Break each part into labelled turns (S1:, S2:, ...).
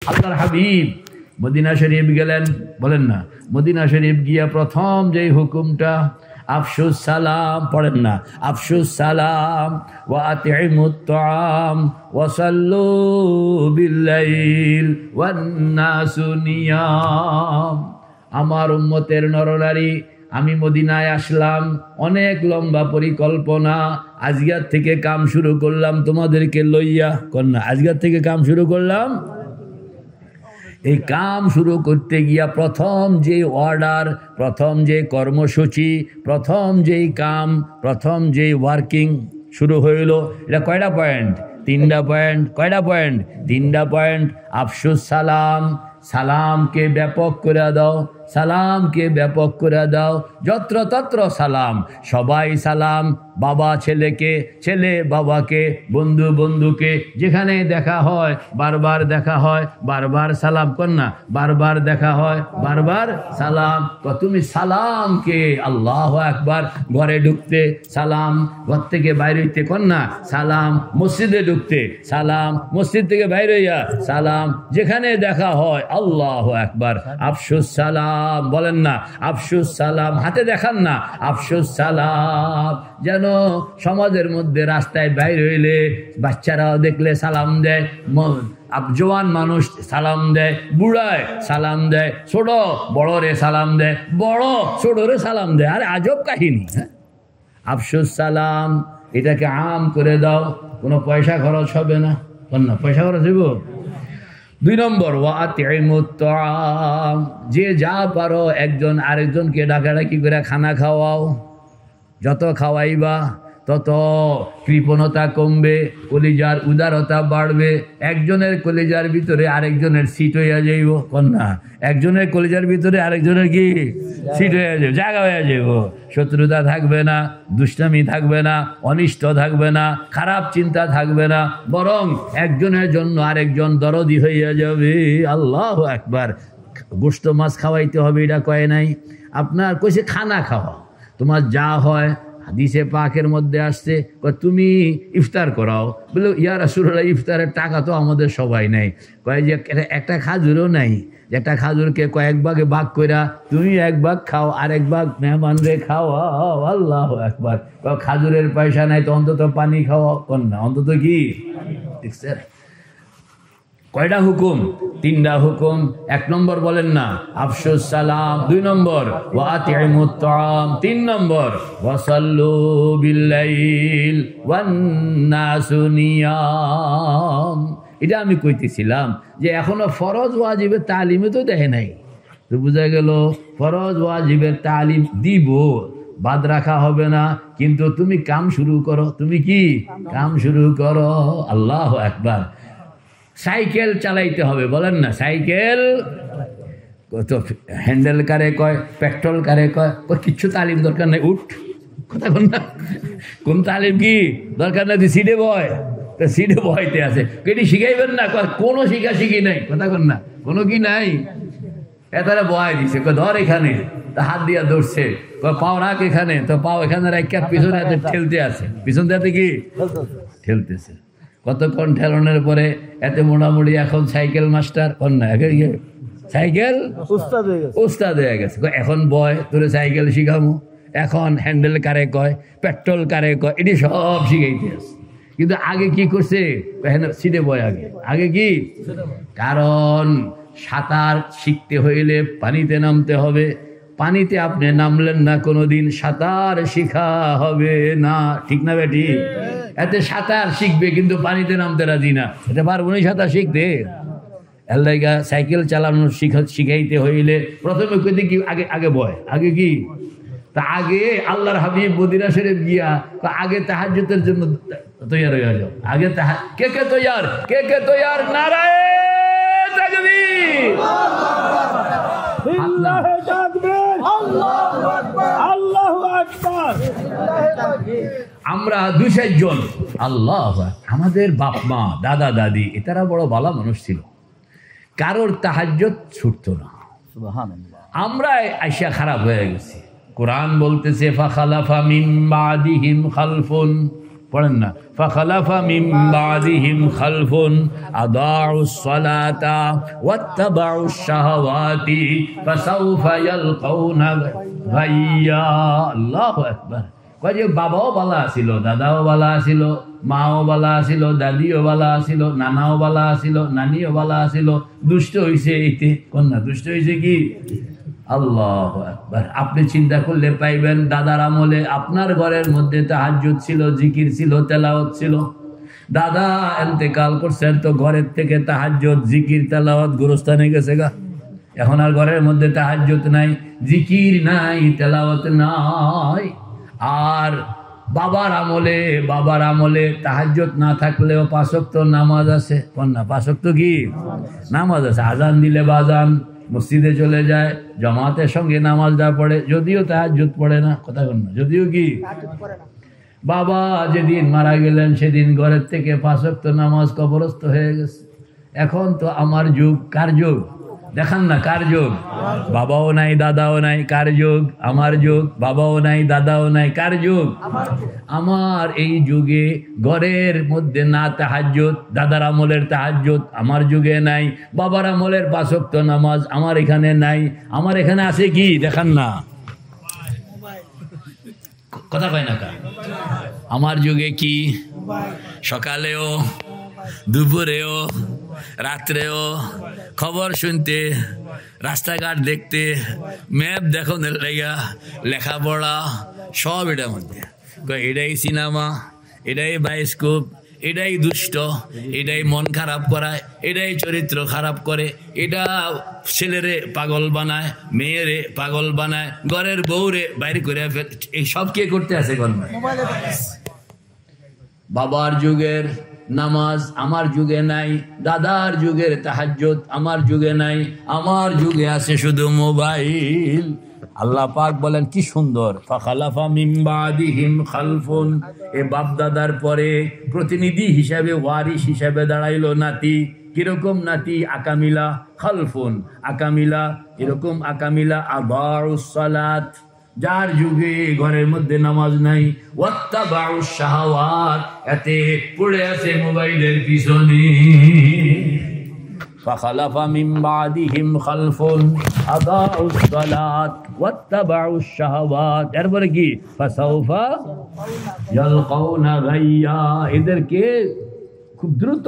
S1: আল্লাহর হাবিব মদিনা শরীফ গেলেন, বলেন না, মদিনা শরীফ গিয়া প্রথম যেই হুকুমটা, আফশুস সালাম, পড়েন না, আফশুস সালাম ওয়া আতিমুত তাআম ওয়া সাল্লু বিল্লাইল ওয়ান নাসু নিয়াম। আমার উম্মতের নরনারী, আমি মদিনায় আসলাম, অনেক লম্বা পরিকল্পনা, আজকের থেকে কাম শুরু করলাম তোমাদেরকে লইয়া, কন্যা আজকের থেকে কাম শুরু করলাম। এই কাম শুরু করতে গিয়া প্রথম যে অর্ডার, প্রথম যে কর্মসূচি, প্রথম যেই কাম, প্রথম যেই ওয়ার্কিং শুরু হইল, এটা কয়টা পয়েন্ট? 3টা পয়েন্ট। কয়টা পয়েন্ট? 3টা পয়েন্ট। আফশুস সালাম, সালামকে ব্যাপক করে দাও, সালামকে ব্যাপক করে দাও, যত্র তত্র সালাম, সবাই সালাম, বাবা ছেলেকে, ছেলে বাবাকে, বন্ধু বন্ধুকে, যেখানে দেখা হয় বারবার দেখা হয়, বারবার সালাম কর না, বারবার দেখা হয় বারবার সালাম। তুমি সালামকে, আল্লাহু আকবার, ঘরে ঢুকতে সালাম, ঘর থেকে বাইরে হইতে কর না সালাম, মসজিদে ঢুকতে সালাম, মসজিদ থেকে বাইরে হইয়া সালাম, যেখানে দেখা হয় আল্লাহু আকবার, আফশুস সালাম, বলেন না আফশুস সালাম, হাতে দেখান না, আফশুস সালাম। যেন সমাজের মধ্যে রাস্তায় বাইরে হইলে বাচ্চারাও দেখলে সালাম দেয়, জওয়ান মানুষ সালাম দেয়, বুড়ায় সালাম দেয়, ছোট বড়রে সালাম দেয়, বড় ছোটরে সালাম দেয়। আরে আজব কাহিনী। হ্যাঁ, আফশুস সালাম, এটাকে আম করে দাও, কোনো পয়সা খরচ হবে না, না পয়সা খরচ হইব। 2 নম্বর, ওয়া আতিমুত তাআম, যে যা পারো একজন আরেকজনকে ডাকাডাকি করে খানা খাওয়াও, যত খাওয়াইবা তত কৃপণতা কমবে, কলিজার উদারতা বাড়বে, একজনের কলিজার ভিতরে আরেকজনের সিট হইয়া যাইব, কন্যা একজনের কলিজার ভিতরে আরেকজনের কি সিট হইয়া যাইব, জায়গা হইয়া যাইব, শত্রুতা থাকবে না, দুষ্টামি থাকবে না, অনিষ্ট থাকবে না, খারাপ চিন্তা থাকবে না, বরং একজনের জন্য আরেকজন দরদি হইয়া যাবে। আল্লাহু আকবার। গোশত মাছ খাওয়াইতে হবে এটা কয় নাই, আপনার কইছে খানা খাওয়া, তোমার যা হয় হাদিসে পাকের মধ্যে আসছে, তুমি ইফতার করাও। বলে ইয়া রাসূলুল্লাহ, ইফতারের টাকা তো আমাদের সবাই নেই। কয় যে একটা খাজুরও নাই, একটা খাজুরকে কয়েক ভাগে ভাগ কইরা তুমি 1 ভাগ খাও, আরেক ভাগ মেহমানরে খাওয়াও। আল্লাহু আকবার। খাজুরের পয়সা নাই তো অন্তত পানি খাওয়াও, কন্যা অন্তত কি। দেখছেন কয়টা হুকুম? 3টা হুকুম। 1 নম্বর বলেন না আফশুস সালাম, 2 নম্বর ওয়া আতিমুত তাআম, 3 নম্বর ওয়া সাল্লু বিল্লাইল ওয়ান নাসু নিয়াম। এটা আমি কইতেছিলাম যে এখনো ফরজ ওয়াজিবের তালিমে তো দেখে নাই, তো বোঝা গেল ফরজ ওয়াজিবের তালিম দিব, বাদ রাখা হবে না, কিন্তু তুমি কাম শুরু করো। তুমি কি কাম শুরু করো। আল্লাহু আকবার। সাইকেল চালাইতে হবে, বলেন না সাইকেল, তো হ্যান্ডেল কারে কয়, পেট্রোল কারে কয়, কিচ্ছু তালিম দরকার নেই, উঠ, কথা বল না, কোন তালিম কি দরকার নাই, সিটে বয়, তো সিটে বয়তে আছে, কেটি শিখাইবেন না, কোনো শিখি নাই, কথা বল না, কোনো কি নাই, এতারে বয় দিছে, ধর এখানে, তা হাত দিয়া ধরছে, পাও রাখ এখানে, তো পাও এখানে রাখ, পিছনে ঠেলতে আছে, পিছন দিয়ে কি ঠেলতেছে। কতক্ষণ ঠেলানোর পরে এতে মোটামুটি এখন সাইকেল মাস্টার, কন্যা সাইকেল উস্তাদ হয়ে গেছে। এখন বয় তোরে সাইকেল শিখামো, এখন হ্যান্ডেল কারে কয়, পেট্রোল কারে কয়, এটি সব শিখাইতে আছে। কিন্তু আগে কি করছে, সিটে বয়, আগে কি, কারণ সাঁতার শিখতে হইলে পানিতে নামতে হবে, পানিতে আপনি নামলেন না কোনোদিন, সাঁতার শিখা হবে না, ঠিক না বেটি? এতে সাঁতার শিখবে কিন্তু পানিতে নামতে রাজি না, এটা পারবো না সাঁতার শিখতে। এলাকা সাইকেল চালানো শিখাইতে হইলে প্রথমে কইতে কি, আগে বয়, আগে কি, তা আগে আল্লাহর হাবিব মদিনা শরীফ গিয়া আগে তাহাজ্জুদের জন্য তৈয়ার হয়ে যাও, আগে কে কে তৈয়ার, কে কে তৈয়ার, নারায়ে তাকবীর, আমরা 200 জন, আল্লাহ, আমাদের বাপ মা দাদা দাদি এটারা বড় ভালো মানুষ ছিল, কারোর তাহাজ্জুদ ছুটতো না, আমরা আইসা খারাপ হয়ে গেছি। কোরআন বলতেছে ফাখালাফা মিন বাদিহিম খালফুন, পড়েন না, ফাখালাফা মিন বাদিহিম খালফুন আদাউস সালাতা ওয়াত্তাবাউশ শাহাওয়াতি ফাসাউফা ইয়ালকাউনা গাইয়া। আল্লাহু আকবার। কয় যে বাবাও বালা ছিল, দাদাও বালা ছিল, মাও বালা ছিল, দাদিও বালা ছিল, নানাও বালা ছিল, নানিও বালা ছিল, দুষ্ট হইছে এইতে কন্যা, দুষ্ট হইছে কি? আল্লাহু আকবার। আপনি চিন্তা করলে পাইবেন দাদার আমলে আপনার ঘরের মধ্যে তাহাজ্জুদ ছিল, জিকির ছিল, তেলাওয়াত ছিল। দাদা ইন্তেকাল করছেন তো ঘরের থেকে তাহাজ্জুদ, জিকির, তেলাওয়াত গোরস্থানে গেছে গা। এখন আর ঘরের মধ্যে তাহাজ্জুদ নাই, জিকির নাই, তেলাওয়াত নাই। আর বাবার আমলে তাহাজ্জুদ না থাকলেও 5 ওয়াক্ত নামাজ আছে কন্যা, 5 ওয়াক্ত কি নামাজ আছে। আজান দিলে বাজান, মসজিদে চলে যায়, জামাতের সঙ্গে নামাজটা পড়ে, যদিও তাহাজ্জুদ পড়ে না, কথা কন্যা, যদিও কি। বাবা যেদিন মারা গেলেন সেদিন ঘরের থেকে 5 ওয়াক্ত নামাজ কবরস্থ হয়ে গেছে। এখন তো আমার যুগ, কার যুগ দেখান না, কার যুগ? বাবাও নাই, দাদাও নাই, কার যুগ? আমার যুগ। বাবাও নাই, দাদাও নাই, কার যুগ? আমার এই যুগে ঘরের মধ্যে না তাহাজ্জুদ, দাদার আমলের তাহাজ্জুদ আমার যুগে নাই, বাবার আমলের 5 ওয়াক্ত নামাজ আমার এখানে নাই। আমার এখানে আছে কি দেখান না, কথা কয় না কা? আমার যুগে কি সকালেও, দুপুরেও, রাত্রেও খবর শুনতে, রাস্তাঘাট দেখতে, ম্যাপ দেখানোর লাগা, লেখাপড়া সব এটার মধ্যে। এটাই সিনেমা, এটাই বায়োস্কোপ, এটাই দুষ্ট, এটাই মন খারাপ করায়, এটাই চরিত্র খারাপ করে, এটা ছেলেরে পাগল বানায়, মেয়েরে পাগল বানায়, ঘরের বউরে বাইরে করে ফেল। এই সব কে করতে আছে? বাবার যুগের নামাজ আমার যুগে নাই, দাদার যুগের তাহাজ্জুদ আমার যুগে নাই, আমার যুগে আছে শুধু মোবাইল। আল্লাহ পাক বলেন কি সুন্দর, ফাখালাফা মিন বাদিহিম খালফুন, এ বাপ দাদার পরে প্রতিনিধি হিসাবে, ওয়ারিস হিসাবে দাঁড়াইলো নাতি। কিরকম নাতি? আকামিলা। খালফুন আকামিলা, এরকম আকামিলা আদাউস সালাত, যার যুগে ঘরের মধ্যে নামাজ নাই, ওয়াত্তাবাউশ শাহাওয়াত, এতে পড়ে আছে মোবাইলের পিছনে। ফাখালাফা মিন বাদিহিম খালফুন আদাউস সালাত ওয়াত্তাবাউশ শাহাওয়াত, এরপরে কি? ফাসাউফা ইয়ালকাউনা গাইয়া, এদেরকে খুব দ্রুত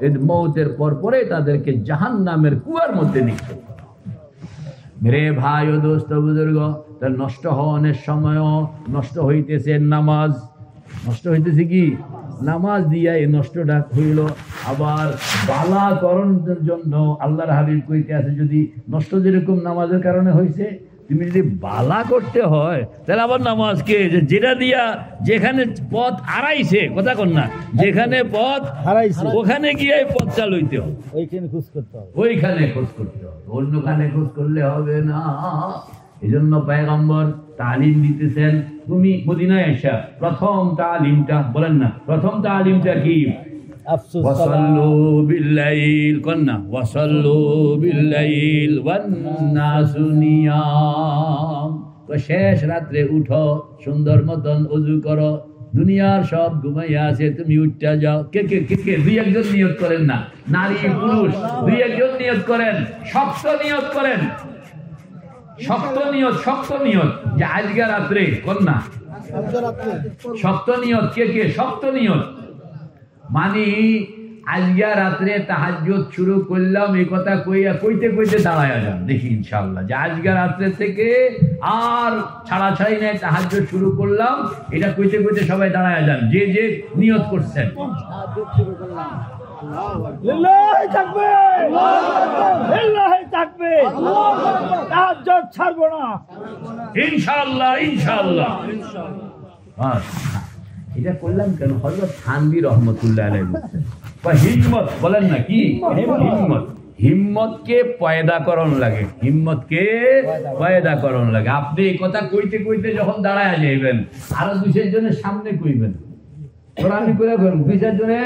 S1: এর মওতের পরে তাদেরকে জাহান্নামের কুয়ার মধ্যে নিক্ষেপ। মেরে ভাই ও দোস্ত বুজুর্গ, তার নষ্ট হওয়ার সময়ও নষ্ট হইতেছে নামাজ, নষ্ট হইতেছে কি? নামাজ দিয়া এই নষ্টটা হইল। আবার বালা করণের জন্য আল্লাহর হাবিব কইতে আছে, যদি নষ্ট যেরকম নামাজের কারণে হয়েছে, তুমি যদি বালা করতে হয় তাহলে আবার নামাজকে, যেটা দিয়া যেখানে পথ হারাইছে, কথা কন না, যেখানে পথ হারাইছে ওখানে গিয়ে পথ চালইতে হবে, ওইখানে খোঁজ করতে হবে, ওইখানে খোঁজ করতে হবে, অন্যখানে খোঁজ করলে হবে না। এই জন্য পয়গম্বর তালিম দিতেছেন। তুমি মদিনায় আসা প্রথম তালিমটা বলেন না, প্রথম তালিমটা কি? ওয়াসাল্লু বিল্লাইল, কন্না ওয়াসাল্লু বিল্লাইল ওয়ান নাসু নিয়াম, শেষ রাত্রে উঠো, সুন্দর মতন ওযু করো, দুনিয়ার সব ঘুমাইয়া আছে, তুমি উঠতে যাও। কে কে কে কে? 2-1 নিয়ত করেন না, নারী পুরুষ 2-1 নিয়ত করেন, শক্ত নিয়ত করেন, শক্ত নিয়ত, শক্ত নিয়ত যে আজকে রাত্রে, কন্যা শক্ত নিয়ত। কে কে শক্ত নিয়ত? মানে আজকে রাত্রে তাহাজ্জুদ শুরু করলাম, এই কথা কইতে কইতে দাঁড়ায় যান, দেখি ইনশাআল্লাহ যে আজকে রাত্রে থেকে আর ছাড়াছাড়ি নেই, তাহাজ্জুদ শুরু করলাম, এটা কইতে কইতে সবাই দাঁড়ায় যান, যে যে নিয়ত করছেন। লিল্লাহি তাকবীর, লিল্লাহি তাকবীর, তাহাজ্জুদ ছাড়বো না ইনশাআল্লাহ, ইনশাআল্লাহ। এটা করলাম কেন? হযরত থানভী রাহমাতুল্লাহ আলাইহি বলেন, বা হিম্মত বলেন না কি? হিম্মত, হিম্মতকে পয়দাকরণ লাগে, হিম্মতকে পয়দাকরণ লাগে। আপনি এই কথা কইতে কইতে যখন দাঁড়ায় যাইবেন, আরো 2-4 জনের সামনে কইবেন, ওরা আমি করে করব 2-4 জনে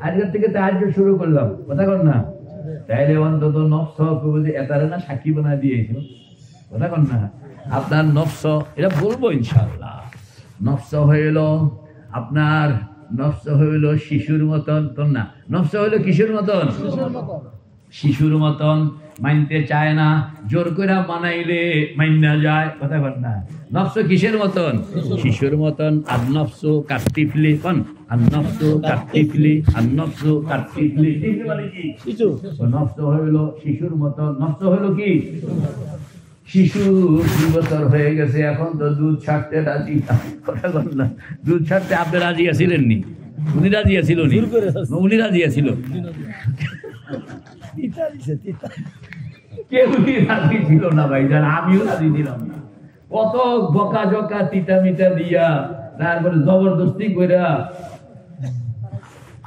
S1: আজকের থেকে তাহাজ্জুদ শুরু করলাম, কথা কর না, তাইলে অন্তত নফস কবুল এতারে না সাক্ষী বানায় দিয়েছিল, কথা কর না। আপনার নফস, এটা বলবো ইনশাআল্লাহ, নফস হইল আপনার নফস হইল শিশুর মতন, তো না, নফস হইল কিশোর মতন, শিশুর মতন, মানতে চায় না, জোর করে মানাইলে মাইনা যায়, কথা বল না। নফস কিসের মতন? শিশুর মতন। আর নফস কাতিফলি কোন, আর নফস কাতিফলি, আর নফস কাতিফলি শিশু, নফস হইল শিশুর মতন। নফস হইল কি? শিশু 2 বছর হয়ে গেছে, এখন তো দুধ ছাড়তে রাজি, কথা বল না। দুধ ছাড়তে আপনি রাজি আছিলেন নি? উনি রাজি আছিল নি? উনি রাজি আছিল, কেউই রাজি ছিল না ভাইজান, আমিও রাজি দিলাম না। কত বকা জকা তিতা মিতা দিয়া, তারপরে জবরদস্তি কইরা।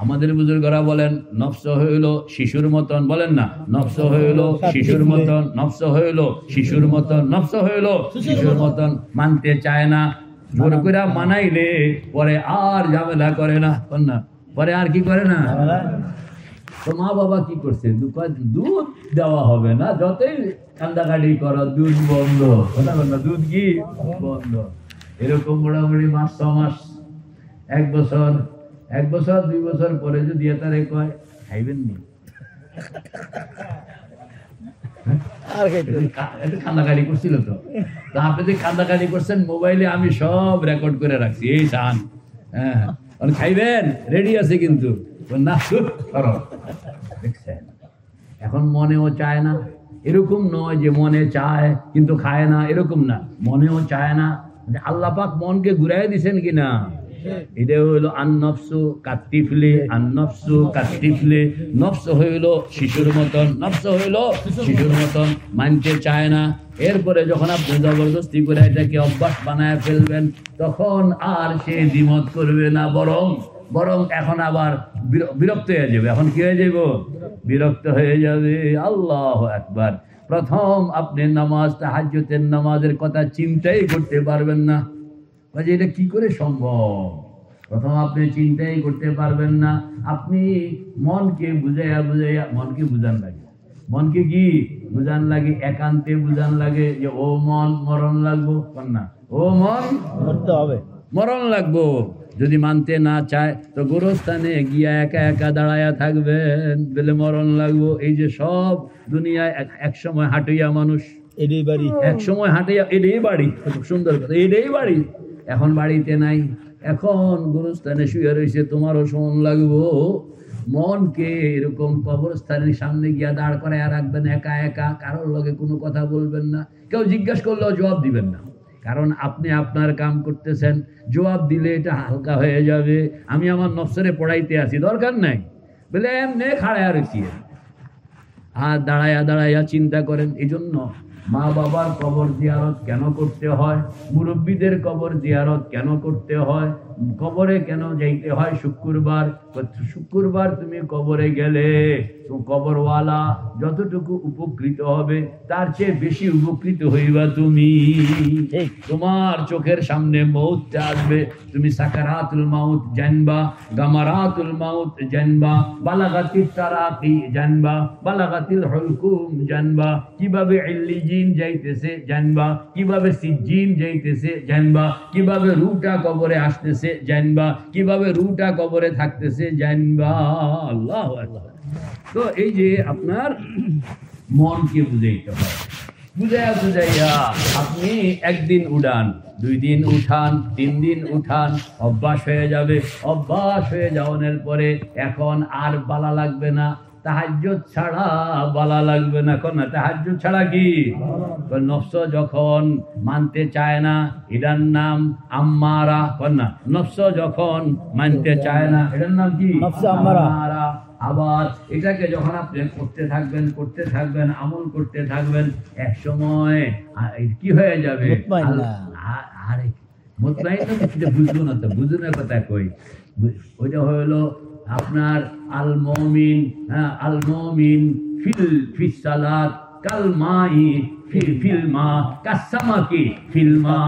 S1: আমাদের বুজুর্গরা বলেন নফস হইল শিশুর মতন, বলেন না, নফস হইল শিশুর মতন, নফস হইল শিশুর মতন, নফস হইল শিশুর মতন, মানতে চায় না, জোর করে মানাইলে পরে আর ঝামেলা করে না, না পরে আর কি করে না। তো মা বাবা কি করছে, দুধ দেওয়া হবে না, যতই কান্দাকাটি করো দুধ বন্ধ, কথা বল না, দুধ কি বন্ধ। এরকম মোটামুটি 5-6 মাস, 1 বছর, 2 বছর পরে যদি তারে কয় খাইবেন নি, কান্দাকাটি করছিল। তো আপনি যে কান্দাকাটি করছেন মোবাইলে আমি সব রেকর্ড করে রাখছি, এই চান, হ্যাঁ খাইবেন, রেডি আছে কিন্তু না, দেখছেন। এখন মনেও চায় না, এরকম নয় যে মনে চায় কিন্তু খায় না, এরকম না, মনেও চায় না। আল্লাহ পাক মনকে ঘুরাই দিছেন কিনা, এটা হইল আন-নফসু কাতিফলি, আন-নফসু কাতিফলি। নফস হইল শিশুর মতন, নফস হইল শিশুর মতন, মানতে চায় না। এরপরে যখন আপনি জবরদস্তি করে এটাকে অভ্যাস বানায় ফেলবেন, তখন আর সে দ্বিমত করবে না, বরং এখন আবার বিরক্ত হয়ে যাবে। এখন কি হয়ে যাব? বিরক্ত হয়ে যাবে। আল্লাহু আকবার। প্রথম আপনি নামাজ, তাহাজ্জুদের নামাজের কথা চিন্তাই করতে পারবেন না, যে এটা কি করে সম্ভব। প্রথম আপনি চিন্তাই করতে পারবেন না। আপনি মনকে বুঝাইয়া, মনকে বুঝান লাগে, মনকে কি বুঝান লাগে, একান্তে বুঝান লাগে যে ও মন মরণ লাগবো, না ও মন মরতে হবে, মরণ লাগবো। যদি মানতে না চায় তো গোরস্থানে গিয়া একা একা দাঁড়ায়া থাকবেন, বলে মরণ লাগবো। এই যে সব দুনিয়ায় এক সময় হাঁটিয়া মানুষ, এটাই বাড়ি, এক সময় হাঁটিয়া এটাই বাড়ি, খুব সুন্দর কথা, এটাই বাড়ি, এখন বাড়িতে নাই, এখন গোরস্থানে শুয়ে রয়েছে, তোমারও শোন লাগবো। মনকে এরকম কবরস্থানের সামনে গিয়া দাঁড় করায় রাখবেন একা একা, কারোর লগে কোনো কথা বলবেন না, কেউ জিজ্ঞাসা করলেও জবাব দিবেন না, কারণ আপনি আপনার কাম করতেছেন। জবাব দিলে এটা হালকা হয়ে যাবে। আমি আমার নফসরে পড়াইতে আছি, দরকার নাই, বলে এমনি খাড়ায়া রয়েছি। আর দাঁড়ায়া চিন্তা করেন। এই জন্য মা বাবার কবর জিয়ারত কেন করতে হয়, মুরব্বীদের কবর জিয়ারত কেন করতে হয়, কবরে কেন যাইতে হয় শুক্রবার তুমি কবরে গেলে কবরওয়ালা যতটুকু উপকৃত হবে তার চেয়ে বেশি উপকৃত হইবা তুমি। তোমার চোখের সামনে মউতটা আসবে, তুমি সাকারাতুল মাউত জানবা, গামারাতুল মাউত জানবা, বালাগাতিত তারাকি জানবা, বালাগাতিল হুলকুম জানবা, কিভাবে ইল্লিজিন যাইতেছে জানবা, কিভাবে সিজ্জিন যাইতেছে জানবা, কিভাবে রুটা কবরে আসতেছে জানবা, কিভাবে রুটা কবরে থাকতেছে জানবা। আল্লাহু আকবার। তো এই যে আপনার মনকে বুঝাইতে হয়, বুঝাইয়া আপনি 1 দিন উড়ান, 2 দিন উঠান, 3 দিন উঠান, অভ্যাস হয়ে যাবে। অভ্যাস হয়ে যাওয়ার পরে এখন আর বালা লাগবে না, তাহাজ্জুদ ছাড়া বালা লাগবে না। কোন তাহাজ্জুদ ছাড়া কি? নফস যখন মানতে চায় না, এটার নাম আম্মারা। কোন না, নফস যখন মানতে চায় না, এটার নাম কি? নফস আম্মারা। আবার এটাকে যখন আপনি করতে থাকবেন, আমল করতে থাকবেন, এক সময় কি হয়ে যাবে? আরে মুতমাইন না, বুঝলো না তো, বুঝুনের কথা কই, ওইটা হলো আপনার আল মুমিন। হ্যাঁ, আল মুমিন ফিস সালাত কাল মাই ফিল মা কাসসামাকি ফিল মা।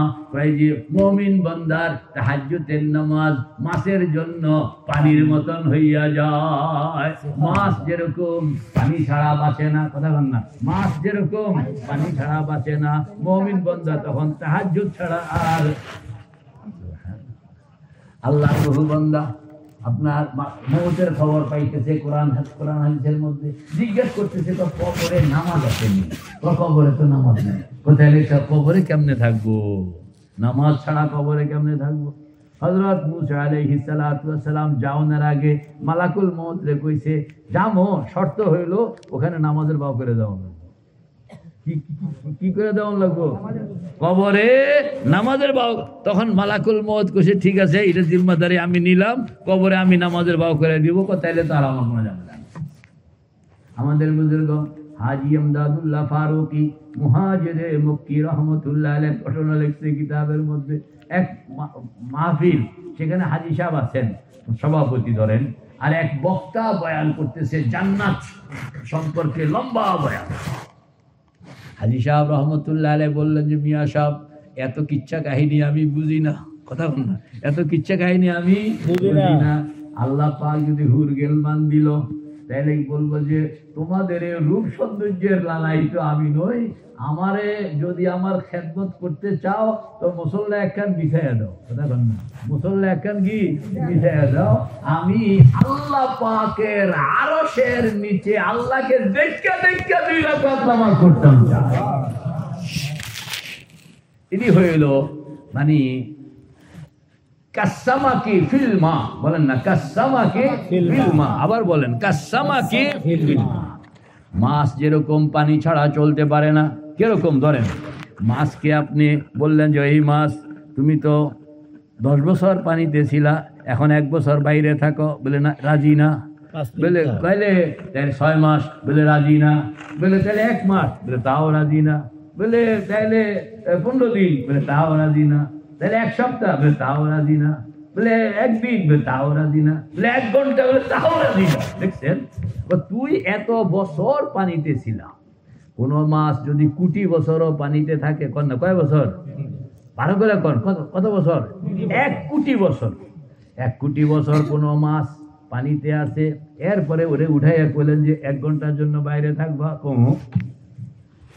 S1: যে মুমিন বান্দার তাহাজ্জুদের নামাজ মাছের জন্য পানির মতন হইয়া যায়। মাছ যেরকম পানি ছাড়া বাঁচে না, কথা বল না, মাছ যেরকম পানি ছাড়া বাঁচে না, মুমিন বান্দা তখন তাহাজ্জুদ ছাড়া আর আল্লাহ বহু বান্দা আপনার মৌতের খবর পাইতেছে কোরআন হাদিসের মধ্যে, জিজ্ঞেস করতেছে তো কবরে নামাজ আসেনি, কবরে তো নামাজ নেই, কোথায় লেখা কবরে কেমনে থাকবো, নামাজ ছাড়া কবরে কেমনে থাকবো। হযরত মুসা আলাইহিস সালাতু ওয়াস সালাম যাওয়ার আগে মালাকুল মউত রে কইছে, যামো শর্ত হইল ওখানে নামাজের বাও করে দাও। কি করে দেওয়া লাগবো? কবরে নামাজের বাও। তখন মালাকুল মউত কইছে, ঠিক আছে, এটা জিম্মাদারি আমি নিলাম, কবরে আমি নামাজের বাও করে দিব। তাইলে তো আর আমার কোনো যাবে না। আমাদের বুজুর্গ হাজী আমদাদুল্লাহ ফারুকি মুহাজিরে মক্কি রহমতুল্লাহ আলাইহি ঘটনা লিখছে কিতাবের মধ্যে। এক মাহফিল, সেখানে হাজী সাহেব আছেন সভাপতি ধরেন, আর এক বক্তা বয়ান করতেছে জান্নাত সম্পর্কে লম্বা বয়ান। হাজী সাহেব রহমতুল্লাহ আলাইহি বললেন যে, মিয়া সাহেব, এত কিচ্ছা কাহিনী আমি বুঝি না, কথা বল না, এত কিচ্ছা কাহিনী আমি বুঝি না। আল্লাহ পাক যদি হুর গেলমান দিল, তাহলে বলবো যে তোমাদের রূপ সৌন্দর্যের লালাই তো আমি নই, আমারে যদি আমার খেদমত করতে চাও তো মুসল্লা একখান বিছাইয়া দাও, কথা বল না, মুসল্লা একখান কি বিছাইয়া দাও, আমি আল্লাহ পাকের আরশের নিচে আল্লাহকে দেখা দেখা 2 রাকাত নামাজ করতাম। এটি হইল মানে কাসামাকি ফিলমা, বলেন না কাসামাকি ফিলমা, আবার বলেন কাসামাকি ফিলমা। মাছ যেরকম পানি ছাড়া চলতে পারে না, কিরকম ধরেন মাছকে আপনি বললেন যে এই মাছ তুমি তো 10 বছর পানিতে ছিলা, এখন 1 বছর বাইরে থাকো, বলে না রাজি না, বলে তাইলে 6 মাস, বলে রাজি না, বলে তাহলে 1 মাস, বলে তাও রাজি না, বলে তাইলে 15 দিন, বলে তাও রাজি না, তাহলে 1 সপ্তাহ, বলে তাও রাজি না, বলে 1 দিন, বলে তাও রাজি না, বলে 1 ঘন্টা, বলে তাও রাজি না। দেখছেন, তুই এত বছর পানিতে ছিলাম। কোন মাছ যদি কোটি বছরও পানিতে থাকে, কন না কয় বছর, 12 করে কন, কত বছর, 1 কোটি বছর। 1 কোটি বছর কোন মাছ পানিতে আছে, এরপরে ওরে উঠাইয়া বললেন যে 1 ঘন্টার জন্য বাইরে থাকবা, কমু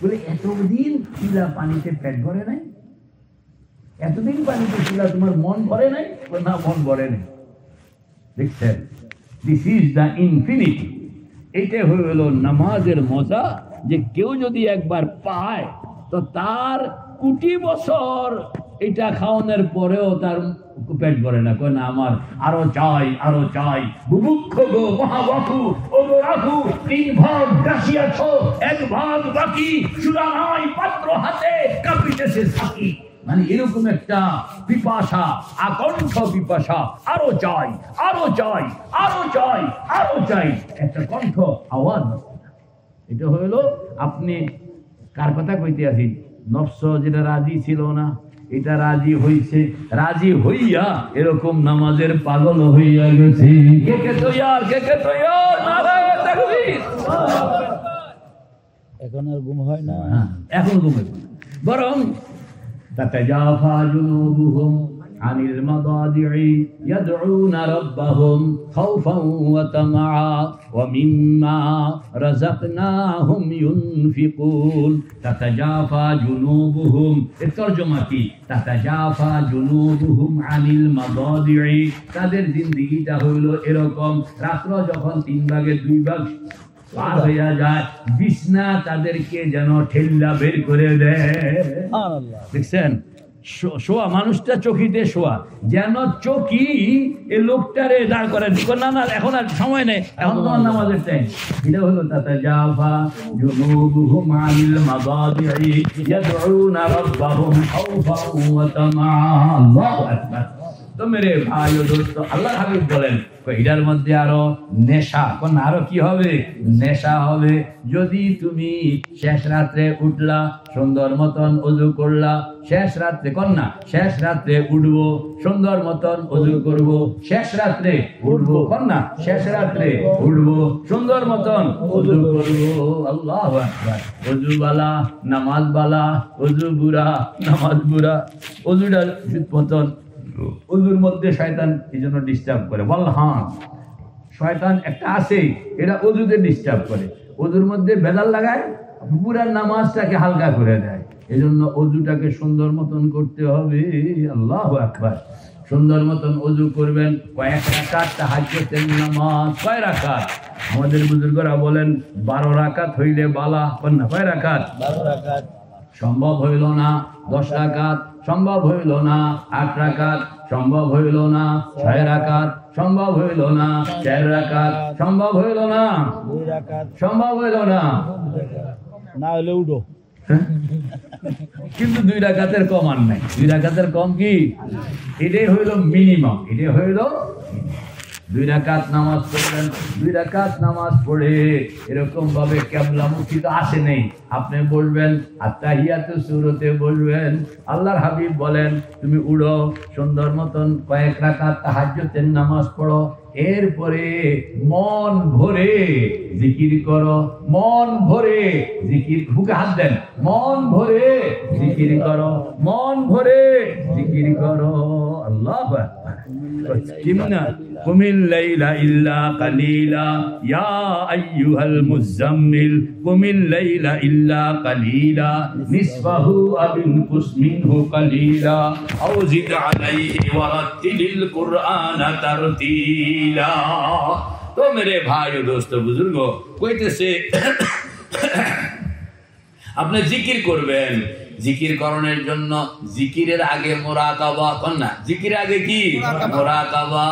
S1: বলে এতদিন ছিলা পানিতে পেট ভরে নাই, এতদিন পানিতে ছিলা তোমার মন ভরে নাই, না মন ভরে নাই। দেখছেন, দিস ইজ দ্য ইনফিনিটি। এটা হইল নামাজের মজা, যে কেউ যদি একবার পায় তো তার কোটি বছর এটা খাওয়ানোর পরেও তার পেট ভরে না, কয় না আমার আরো চাই, আরো চাই। বুভুক্ষ গো মহাবাহু ও গো রাহু, 3 ভাগ রাশিয়াছ, 1 ভাগ বাকি, চূড়া নাই পাত্র হাতে, কাঁপিতেছে সাকি। মানে এরকম একটা পিপাসা, আকণ্ঠ পিপাসা, আরো চাই, আরো চাই, আরো চাই, আরো চাই, একটা কণ্ঠ আওয়াজ। এটা হইল আপনি কার কথা কইতে আছি, নফস যেটা রাজি ছিল না, এটা রাজি হইছে, রাজি হইয়া এরকম নামাজের পাগল হইয়া গেছে। কে কে তৈয়ার, কে কে তৈয়ার, নারায়ে তাকবীর।
S2: এখন আর ঘুম হয় না,
S1: এখন ঘুম হয়, বরং তাতাজাফা জুনুবুহুম আনিল মাদাজি'i ইয়াদউনা রাব্বাহুম খাওফান ওয়া তামাআ ওয়া মিম্মা রাযাকনাহুম ইউনফিকুন। তাতাজাফা জুনুবুহুম, এর তরজমা কি? তাতাজাফা জুনুবুহুম আনিল মাদাজি'i, তাদের জিন্দেগিটা হইল এরকম, রাত্র যখন 3 ভাগের 2 ভাগ পার হইয়া যায়, বিছনা তাদেরকে যেন ঠেল্লা বের করে দেয়। দেখছেন, শোয়া মানুষটা চকিতে শোয়া, যেন চকি এ লোকটারে দাঁড় করে, না না এখন আর সময় নেই, এখন তোমার নামাজের টাইম। এটা হলো তাতাজাফা জুনুবুহুম আনিল মাদাজি'i ইয়াদউনা রাব্বাহুম খাওফান ওয়া তামাআ। আল্লাহু আকবার। তো মেরে ভাই ও দোস্ত, আল্লাহর হাবিব বলেন এটার মধ্যে আরো নেশা, কোন আরো কি হবে, নেশা হবে। যদি তুমি শেষ রাত্রে উঠলা, সুন্দর মতন ওযু করলা, শেষ রাত্রে কন্যা শেষ রাত্রে উঠবো, সুন্দর মতন ওযু করব, শেষ রাত্রে উঠবো, কন্যা শেষ রাত্রে উঠবো, সুন্দর মতন ওযু করব। আল্লাহু আকবার। ওযু বালা, নামাজ বালা, ওযু বুড়া, নামাজ বুড়া। ওযুটা মতন, ওযুর মধ্যে শয়তান এই জন্য ডিস্টার্ব করে, বল হ্যাঁ শয়তান একটা আছে, এটা ওযুতে ডিস্টার্ব করে, ওযুর মধ্যে ভেজাল লাগায়, পুরা নামাজটাকে হালকা করে দেয়। এই জন্য ওযুটাকে সুন্দর মতন করতে হবে। আল্লাহু আকবার। সুন্দর মতন ওযু করবেন, কয়েক রাকাত তাহাজ্জুদের নামাজ। কয় রাকাত? আমাদের বুজুর্গরা বলেন 12 রাকাত হইলে বালা। না, কয় রাকাত? 12 রাকাত। সম্ভব হইল না 10 রাকাত, সম্ভব হইল না 8 রাকাত, সম্ভব হইল না 6 রাকাত, সম্ভব হইল না 4 রাকাত, সম্ভব হইল না 2 রাকাত, সম্ভব হইল না না হলে উঠো। কিন্তু 2 রাকাতের কম আর নাই। 2 রাকাতের কম কি? এটাই হইল মিনিমাম। এটাই হইল 2 রাকাত নামাজ পড়লেন। 2 রাকাত নামাজ পড়ে এরকম ভাবে কিবলামুখী তো আসে নেই। আপনি বলবেন আত্তাহিয়াতু সূরাতে বলবেন। আল্লাহর হাবিব বলেন তুমি উড়ো, সুন্দর মতন কয়েক রাকাত তাহাজ্জুদের নামাজ পড়ো, এরপরে মন ভরে জিকির করো, মন ভরে জিকির, বুকে হাত দেন, মন ভরে জিকির করো, মন ভরে জিকির করো। আল্লাহু আকবার। কিমনা কুমিল লাইলা ইল্লা কালিলা ইয়া আইয়ুহাল মুজাম্মিল কুমিল লাইলা ইল্লা কালিলা নিসফাহু আও ইনকুস মিনহু কালিলা আও জিদ আলাইহি ওয়ারাতিলিল কুরআনা তারতিলা। তো মেরে ভাই ও দোস্ত বুজুর্গ কইতেছে আপনি জিকির করবেন। জিকির করণের জন্য জিকিরের আগে মুরাকাবা। কন্যা জিকির আগে কি? মুরাকাবা।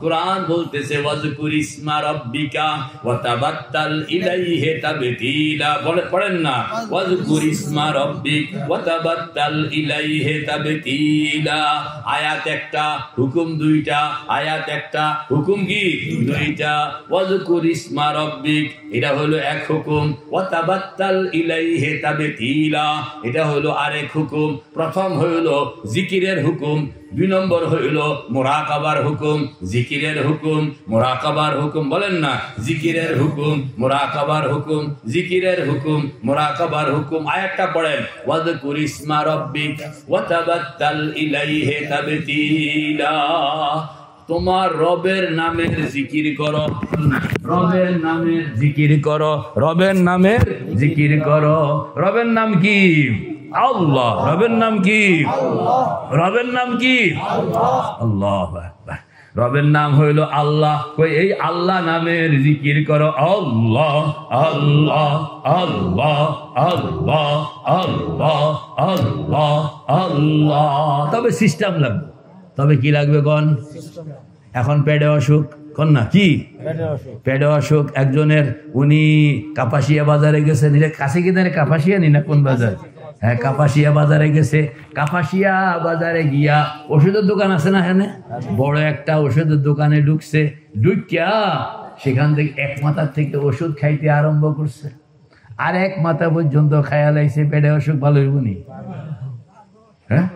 S1: কুরআন বলতেছে ওয়াজকুর ইসমা রাব্বিকা ওয়া তাবাত্তাল ইলাইহি তাবতিলা। পড়েন না, ওয়াজকুর ইসমা রাব্বিক ওয়া তাবাত্তাল ইলাইহি তাবতিলা। আয়াত একটা, হুকুম দুইটা। আয়াত একটা, হুকুম কি? দুইটা। ওয়াজকুর ইসমা রাব্বিক এটা হলো এক হুকুম, ওয়া তাবাত্তাল ইলাইহি তাবতিলা এটা হলো আরেক হুকুম। প্রথম হইলো জিকিরের হুকুম, 2 নম্বর হইলো মুরাকাবার হুকুম। জিকিরের হুকুম, মুরাকাবার হুকুম। বলেন না, জিকিরের হুকুম, মুরাকাবার হুকুম, জিকিরের হুকুম, মুরাকাবার হুকুম। আয়াতটা পড়েন, ওয়াজকুর ইসমা রাব্বিক ওয়া তাবাত্তাল ইলাইহি তাবতিলা। তোমার রবের নামের জিকির করো, রবের নামের জিকির করো, রবের নামের জিকির করো। রবের নাম কি? আল্লাহ। রবের নাম কি? আল্লাহ। রবের নাম কি? আল্লাহ। আল্লাহু আকবার। রবের নাম হইল আল্লাহ। কই এই আল্লাহ নামের জিকির করো। আল্লাহ আল্লাহ আল্লাহ আল্লাহ আল্লাহ আল্লাহ আল্লাহ। তবে সিস্টেম লাগবে। তবে কি লাগবে কোন? এখন পেটে অসুখ, কোন না কি পেটে অসুখ একজনের, উনি কাপাসিয়া বাজারে গেছেন। কাছে কি জানে কাপাসিয়া নি না কোন বাজার? হ্যাঁ, কাপাসিয়া বাজারে গেছে। কাপাসিয়া বাজারে গিয়া ওষুধের দোকান আছে না, এখানে বড় একটা ওষুধের দোকানে ঢুকছে। ঢুকিয়া সেখান থেকে এক মাথার থেকে ওষুধ খাইতে আরম্ভ করছে, আর এক মাথা পর্যন্ত খায়া লাইছে। পেটে অসুখ ভালো হইব নি? হ্যাঁ,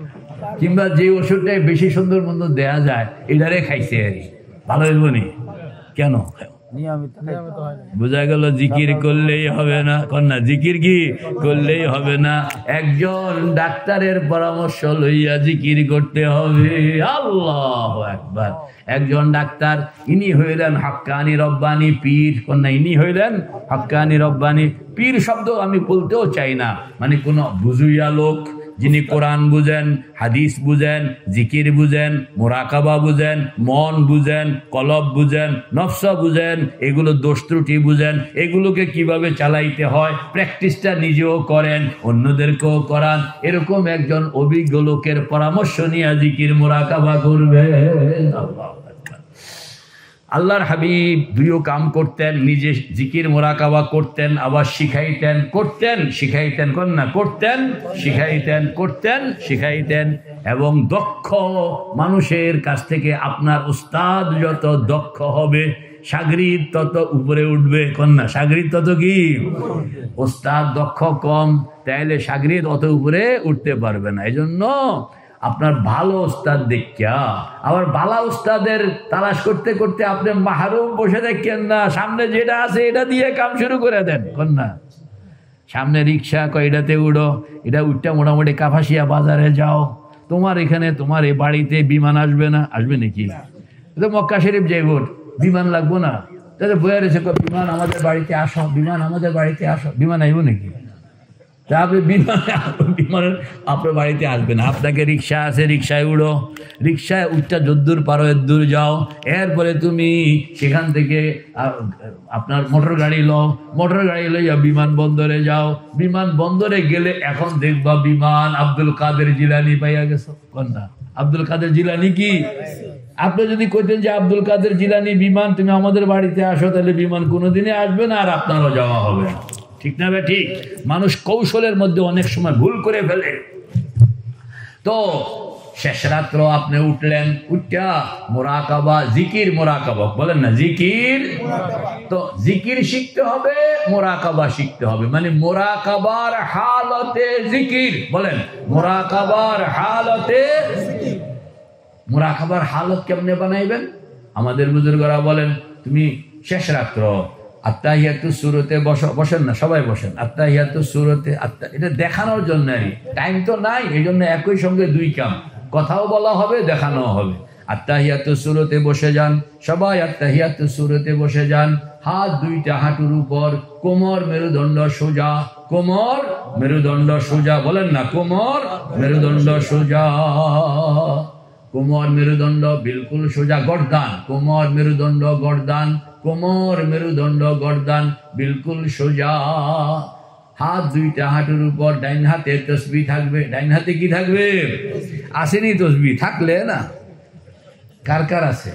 S1: কিংবা যে ওষুধটাই বেশি সুন্দর মন্দ দেয়া যায় এটারে খাইছে, আর ভালো হইব নি? কেন? বোঝা গেল জিকির করলেই হবে না। কন্যা জিকির কি করলেই হবে না, একজন ডাক্তারের পরামর্শ লইয়া জিকির করতে হবে। আল্লাহু আকবার। একজন ডাক্তার, ইনি হইলেন হক্কানি রব্বানি পীর। কন্যা ইনি হইলেন হক্কানি রব্বানি পীর। শব্দ আমি বলতেও চাই না, মানে কোন বুঝুইয়া লোক, যিনি কোরআন বুঝেন, হাদিস বুঝেন, জিকির বুঝেন, মুরাকাবা বুঝেন, মন বুঝেন, কলব বুঝেন, নফস বুঝেন, এগুলো দোষ ত্রুটি বুঝেন, এগুলোকে কিভাবে চালাইতে হয় প্র্যাকটিসটা নিজেও করেন, অন্যদেরকেও করান। এরকম একজন অভিজ্ঞ লোকের পরামর্শ নিয়ে জিকির মুরাকাবা করবেন। আল্লাহর হাবিব 2 কাম করতেন, নিজে জিকির মুরাকাবা করতেন, আবার শিখাইতেন, করতেন শিখাইতেন। কোন না করতেন শিখাইতেন, করতেন শিখাইতেন। এবং দক্ষ মানুষের কাছ থেকে আপনার উস্তাদ যত দক্ষ হবে, শাগরিদ তত উপরে উঠবে। কন্যা শাগরিদ তত কি? উস্তাদ দক্ষ কম, তাইলে শাগরিদ অত উপরে উঠতে পারবে না। এই জন্য আপনার ভালো উস্তাদ দেখিয়া, আবার ভালো উস্তাদের তালাশ করতে করতে আপনি মাহরুম বসে দেখেন না, সামনে যেটা আছে এটা দিয়ে কাম শুরু করে দেন। কন্যা সামনে রিক্সা, কয়টাতে উঠো, এটা উঠটা মোটামুটি কাপাসিয়া বাজারে যাও। তোমার এখানে, তোমার এই বাড়িতে বিমান আসবে না? আসবে নাকি? মক্কা শরীফ যাইব, বিমান লাগবো না? তাহলে বইয়া রয়েছে বিমান আমাদের বাড়িতে আসো, বিমান আমাদের বাড়িতে আসো। বিমান আইব নাকি? তা আপনি বিমানের আপনার বাড়িতে আসবে না, আপনাকে রিক্সা আছে, রিক্সায় উঠো, রিক্সায় উঠটা যদ্দূর পারো এদ্দূর যাও, এরপরে তুমি সেখান থেকে আপনার মোটর গাড়ি লও, মোটর গাড়ি লইয়া বিমানবন্দরে যাও, বিমানবন্দরে গেলে এখন দেখবা বিমান আব্দুল কাদের জিলানি পাইয়া গেছো। কোনটা আব্দুল কাদের জিলানি? কি আপনি যদি কইতেন যে আব্দুল কাদের জিলানি বিমান তুমি আমাদের বাড়িতে আসো, তাহলে বিমান কোনোদিনই আসবে না, আর আপনারও যাওয়া হবে না। ঠিক না ভাই? ঠিক। মানুষ কৌশলের মধ্যে অনেক সময় ভুল করে ফেলে। তো শেষ রাত্র আপনি উঠলেন, উঠা মোরাকাবা, জিকির মোরাকাবা, বলেন না জিকির। তো জিকির শিখতে হবে, মোরাকাবা শিখতে হবে, মানে মোরাকাবার হালতে জিকির, বলেন মোরাকাবার হালতে। মোরাকাবার হালত কেমনে বানাইবেন? আমাদের বুজুর্গরা বলেন, তুমি শেষ রাত্র আত্তাহিয়াতুস সূরাতে বসেন না, সবাই বসেন, আত্তাহিয়াতুস সূরাতে এটা দেখানোর জন্য, টাইম তো নাই, এই জন্য একই সঙ্গে দুই কাম, কথাও বলা হবে, দেখানো হবে। আত্তাহিয়াতুস সূরাতে বসে যান সবাই, আত্তাহিয়াতুস সূরাতে বসে যান, হাত দুইটা হাঁটুর উপর, কোমর মেরুদণ্ড সোজা, কোমর মেরুদণ্ড সোজা, বলেন না কোমর মেরুদণ্ড সোজা, কোমর মেরুদণ্ড বিলকুল সোজা, গর্দান, কোমর মেরুদণ্ড গর্দান, কোমর মেরুদণ্ড গর্দান বিলকুল সোজা, হাত দুইটা হাঁটুর উপর, ডাইন হাতে তসবিহ থাকবে, ডাইন হাতে কি থাকবে? আসেনি তসবিহ? থাকলে না, কার কার আছে?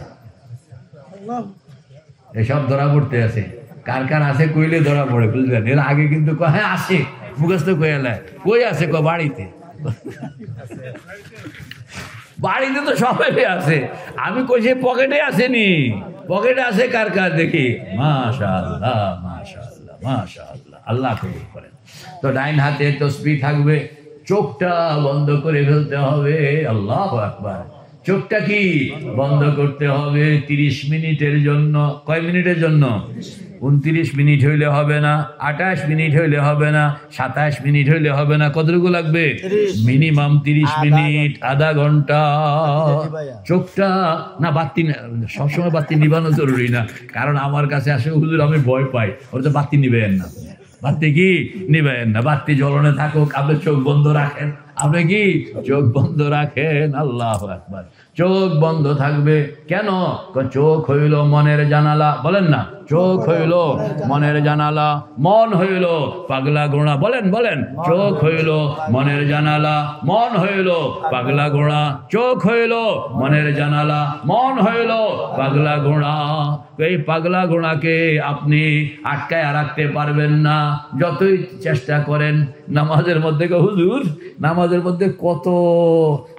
S1: এসব ধরা পড়তে আছে, কার কার আছে কইলে ধরা পড়ে, বুঝলেন? এর আগে কিন্তু হ্যাঁ আসে, মুখস্থ কইলে কই আছে, বাড়িতে, বাড়িতে তো সবাই আছে, আমি কইছি পকেটে আসেনি, পকেটে আছে কার কার দেখি? মাশাআল্লাহ মাশাআল্লাহ মাশাআল্লাহ, আল্লাহ কবুল করেন। তো ডাইন হাতে তসবিহ থাকবে, চোখটা বন্ধ করে ফেলতে হবে, আল্লাহু আকবার। চোখটা কি বন্ধ করতে হবে 30 মিনিটের জন্য। কয় মিনিটের জন্য? 29 মিনিট হইলে হবে না, 28 মিনিট হইলে হবে না, 27 মিনিট হইলে হবে না, কতটুকু লাগবে? মিনিমাম 30 মিনিট, আধা ঘন্টা। চোখটা না, বাতি সবসময় বাতি নিবানো জরুরি না, কারণ আমার কাছে আসে হুজুর আমি ভয় পাই, ওর তো বাতি নিবেন না, বাতি কি নিবেন না, বাতি জ্বলনে থাকুক, আপনি চোখ বন্ধ রাখেন, আপনি কি চোখ বন্ধ রাখেন, আল্লাহু আকবার। চোখ বন্ধ থাকবে কেন? চোখ হইল মনের জানালা, বলেন না চোখ হইল মনের জানালা, মন হইল পাগলা ঘোড়া, বলেন বলেন চোখ হইল মনের জানালা, মন হইল পাগলা ঘোড়া, চোখ হইল মনের জানালা, মন হইল পাগলা ঘোড়া। এই পাগলা ঘোড়াকে আপনি আটকায় রাখতে পারবেন না, যতই চেষ্টা করেন। নামাজের মধ্যে হুজুর, নামাজের মধ্যে কত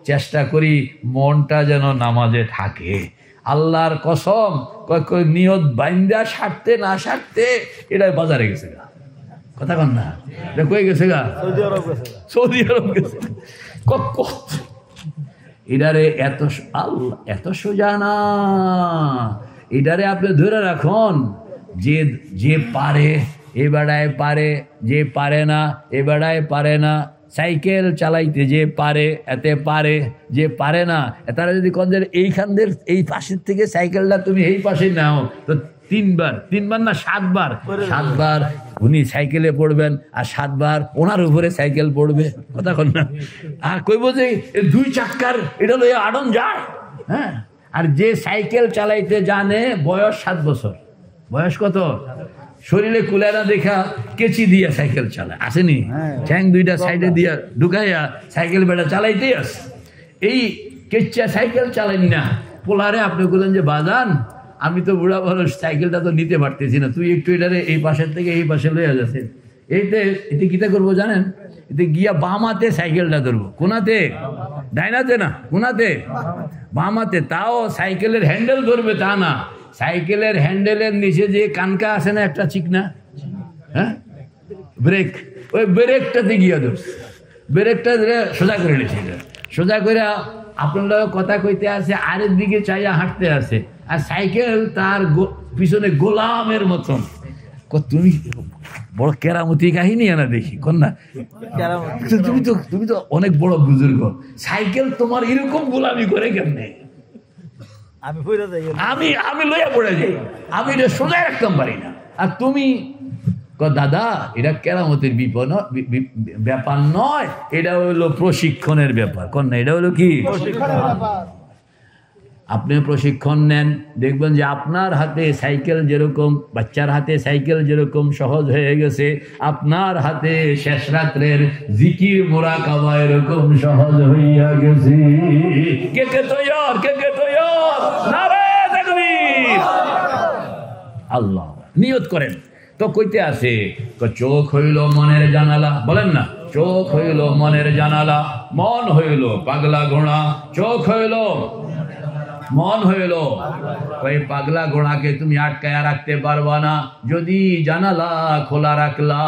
S1: চেষ্টা করি মনটা যেন নামাজে থাকে, আল্লাহর কসম, নিয়ত বাইন্দা সারতে না সারতে এটা বাজারে গেছে গা, কথা কন না, এটা কই গেছে গা? সৌদি আরব গেছে। এটারে এত আল্লাহ এত সোজা না, এটারে আপনি ধরে রাখুন, যে যে পারে এ বেড়ায় পারে, যে পারে না এ বেড়ায় পারে না। সাইকেল চালাইতে যে পারে এতে পারে, যে পারে না তারা যদি কনদের এইখানদের এই পাশের থেকে সাইকেলটা তুমি এই পাশে নাও, তো তিনবার না 7 বার, 7 বার উনি সাইকেলে পড়বেন, আর 7 বার ওনার উপরে সাইকেল পড়বে, কথা কন না। আর কইব যে 2 চাক্কার এটা লইয়া আড়ন যায়, হ্যাঁ। আর যে সাইকেল চালাইতে জানে বয়স 7 বছর, বয়স কত? শরীরে কুলে না দেখা কেচি দিয়া সাইকেল চালায়, আসেনি? ঠ্যাং দুইটা সাইডে দিয়া ঢুকাইয়া সাইকেল বেটা চালাইতেই আসে। এই কেচা সাইকেল চালাইনি না, পোলারে আপনি বললেন যে বাজান আমি তো বুড়া মানুষ, সাইকেলটা তো নিতে পারতেছি না, তুই একটু এটারে এই পাশের থেকে এই পাশে লইয়া যাচ্ছে। এতে কিতা করবো জানেন? এতে গিয়া বামাতে সাইকেলটা ধরবো, কোনাতে? ডাইনাতে না, কোনাতে? বামাতে। তাও সাইকেলের হ্যান্ডেল ধরবে তা না, সাইকেলের হ্যান্ডেলের নিচে যে কানকা আছে না একটা চিকনা, হ্যাঁ ব্রেক, ওই ব্রেকটাতে গিয়া ধরছে, ব্রেকটা ধরে সোজা করে নিয়েছে, সোজা করে আপনারা কথা কইতে আছে, আরেক দিকে চাইয়া হাঁটতে আছে, আর সাইকেল তার পিছনে গোলামের মতন। তুমি বড় কেরামতি কাহিনী না দেখি কন্যা, তুমি তো অনেক বড় বুজুর্গ, সাইকেল তোমার এরকম গোলামি করে কেমনে? আমি লইয়া পড়ে যাই, আমি এটা সোজা রাখতাম পারি না, আর তুমি দাদা এটা কেরামতের ব্যাপার নয়, এটা হলো প্রশিক্ষণের ব্যাপার। কোন না, এটা হলো কি আপনি প্রশিক্ষণ নেন, দেখবেন যে আপনার হাতে সাইকেল যেরকম, বাচ্চার হাতে সাইকেল যেরকম সহজ হয়ে গেছে, আপনার হাতে শেষ রাত্রের জিকির মুরাকাবা এরকম সহজ হইয়া গেছে। কে কে তৈয়ার, কে কে তৈয়ার? নারে তাকবীর। আল্লাহ নিয়ত করেন তো কইতে আছে, চোখ হইল মনের জানালা, বলেন না, চোখ হইল মনের জানালা, মন হইল পাগলা ঘোড়া, চোখ হইল মন হইল ওই পাগলা ঘোড়াকে তুমি আটকায়া রাখতে পারবা না যদি জানালা খোলা রাখলা।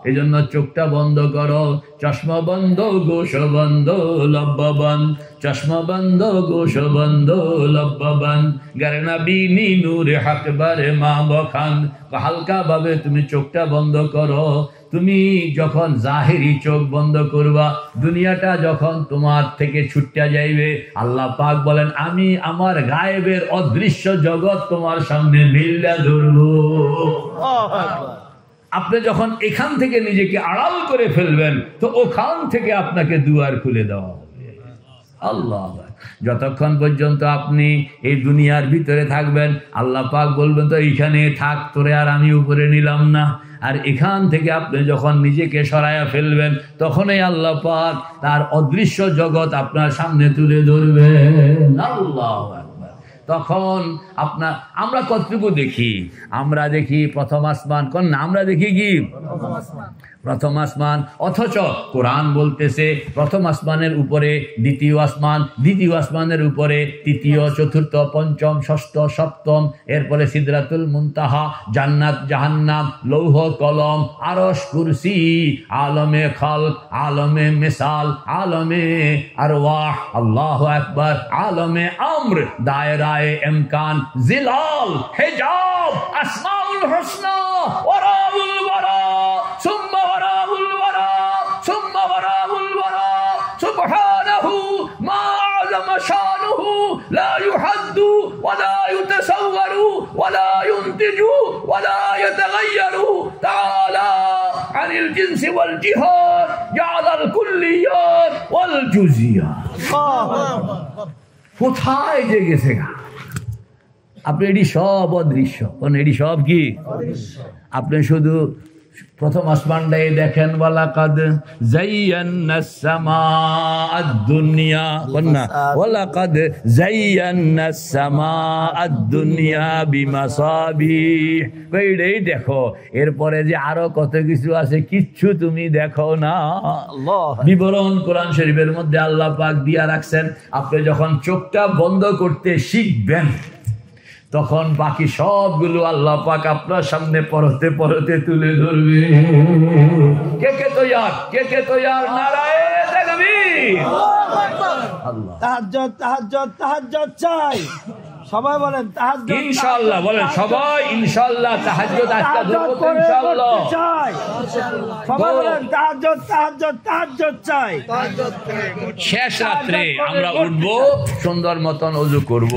S1: এই জন্য চোখটা বন্ধ করো, চশমা বন্ধ গোশ বন্ধ লব্বা বন্ধ, চশমা বন্ধ গোশ বন্ধ লব্বা বন্ধ, গারনা বিনি নূরে হক বারে মা বখান। হালকা ভাবে তুমি চোখটা বন্ধ করো। তুমি যখন জাহেরি চোখ বন্ধ করবা, দুনিয়াটা যখন তোমার থেকে ছুটতে যাইবে, আল্লাহ পাক বলেন আমি আমার গায়েবের অদৃশ্য জগৎ তোমার সামনে মিল্লা ধরবো। আপনি যখন এখান থেকে নিজেকে আড়াল করে ফেলবেন, তো ওখান থেকে আপনাকে দুয়ার খুলে দেওয়া হবে। আল্লাহ যতক্ষণ পর্যন্ত আপনি এই দুনিয়ার ভিতরে থাকবেন, আল্লাহ পাক বলবেন তো এইখানে থাক, তোরে আর আমি উপরে নিলাম না। আর এখান থেকে আপনি যখন নিজেকে সরাইয়া ফেলবেন, তখনই আল্লাহ পাক তার অদৃশ্য জগৎ আপনার সামনে তুলে ধরবেন। আল্লাহু আকবার। তখন আমরা কতটুকু দেখি? আমরা দেখি প্রথম আসমান। কোন না, আমরা দেখি কি প্রথম আসমান, অথচ কোরআন বলতেছে প্রথম আসমানের উপরে দ্বিতীয় আসমান, দ্বিতীয় আসমানের উপরে তৃতীয়, চতুর্থ, পঞ্চম, ষষ্ঠ, সপ্তম, এরপরে সিদরাতুল মুনতাহা, জান্নাত, জাহান্নাম, লৌহ কলম, আরশ, কুরসি, আলমে খালক, আলমে মিসাল, আলমে আরওয়াহ, আল্লাহু আকবার, আলমে আমর, দায়রায়ে ইমকান, জিলাল, হিজাব, আসমাউল হুসনা, ওয়ারাউল ওয়ারা, সুম্মা ওয়ারাউল ওয়ারা, সুম্মা ওয়ারাউল ওয়ারা, সুবহানাহু মা আযমা শানুহু, লা ইউহাদ্দু ওয়া লা ইউতাসাওয়ারু ওয়া লা ইউনতিজু ওয়া লা ইয়াতাগায়্যারু, তাআলা আনিল জিনসি ওয়াল জিহাদ, জাআলাল কুল্লিয়াত ওয়াল জুজিয়াত। কোথায় যে গেছে গা? আপনি এটি সব অদৃশ্য। কোন এটি সব কি? আপনি শুধু প্রথম আসমানটাই দেখেন, ওয়ালাকাদ যায়্যানাস সামাআদ দুনিয়া, কোন না, ওয়ালাকাদ যায়্যানাস সামাআদ দুনিয়া বিমাসাবিহ। কইডেই দেখো, এরপরে যে আরো কত কিছু আছে কিচ্ছু তুমি দেখো না। বিবরণ কোরআন শরীফের মধ্যে আল্লাহ পাক দিয়া রাখছেন। আপনি যখন চোখটা বন্ধ করতে শিখবেন, তখন বাকি সবগুলো আল্লাহ পাক আপনার সামনে পরতে পরতে তুলে ধরবে। কে কে তৈয়ার, কে কে তৈয়ার? নারায়ে তাকবীর। আল্লাহ
S2: তাহাজ্জুদ, তাহাজ্জুদ, তাহাজ্জুদ চাই। সবাই বলেন তাহাজ্জুদ
S1: ইনশাআল্লাহ, বলেন সবাই ইনশাআল্লাহ। তাহাজ্জুদ আজকে করব ইনশাআল্লাহ।
S2: সবাই বলেন তাহাজ্জুদ, তাহাজ্জুদ, তাহাজ্জুদ চাই।
S1: শেষ রাত্রে আমরা উঠব, সুন্দর মতন ওযু করব,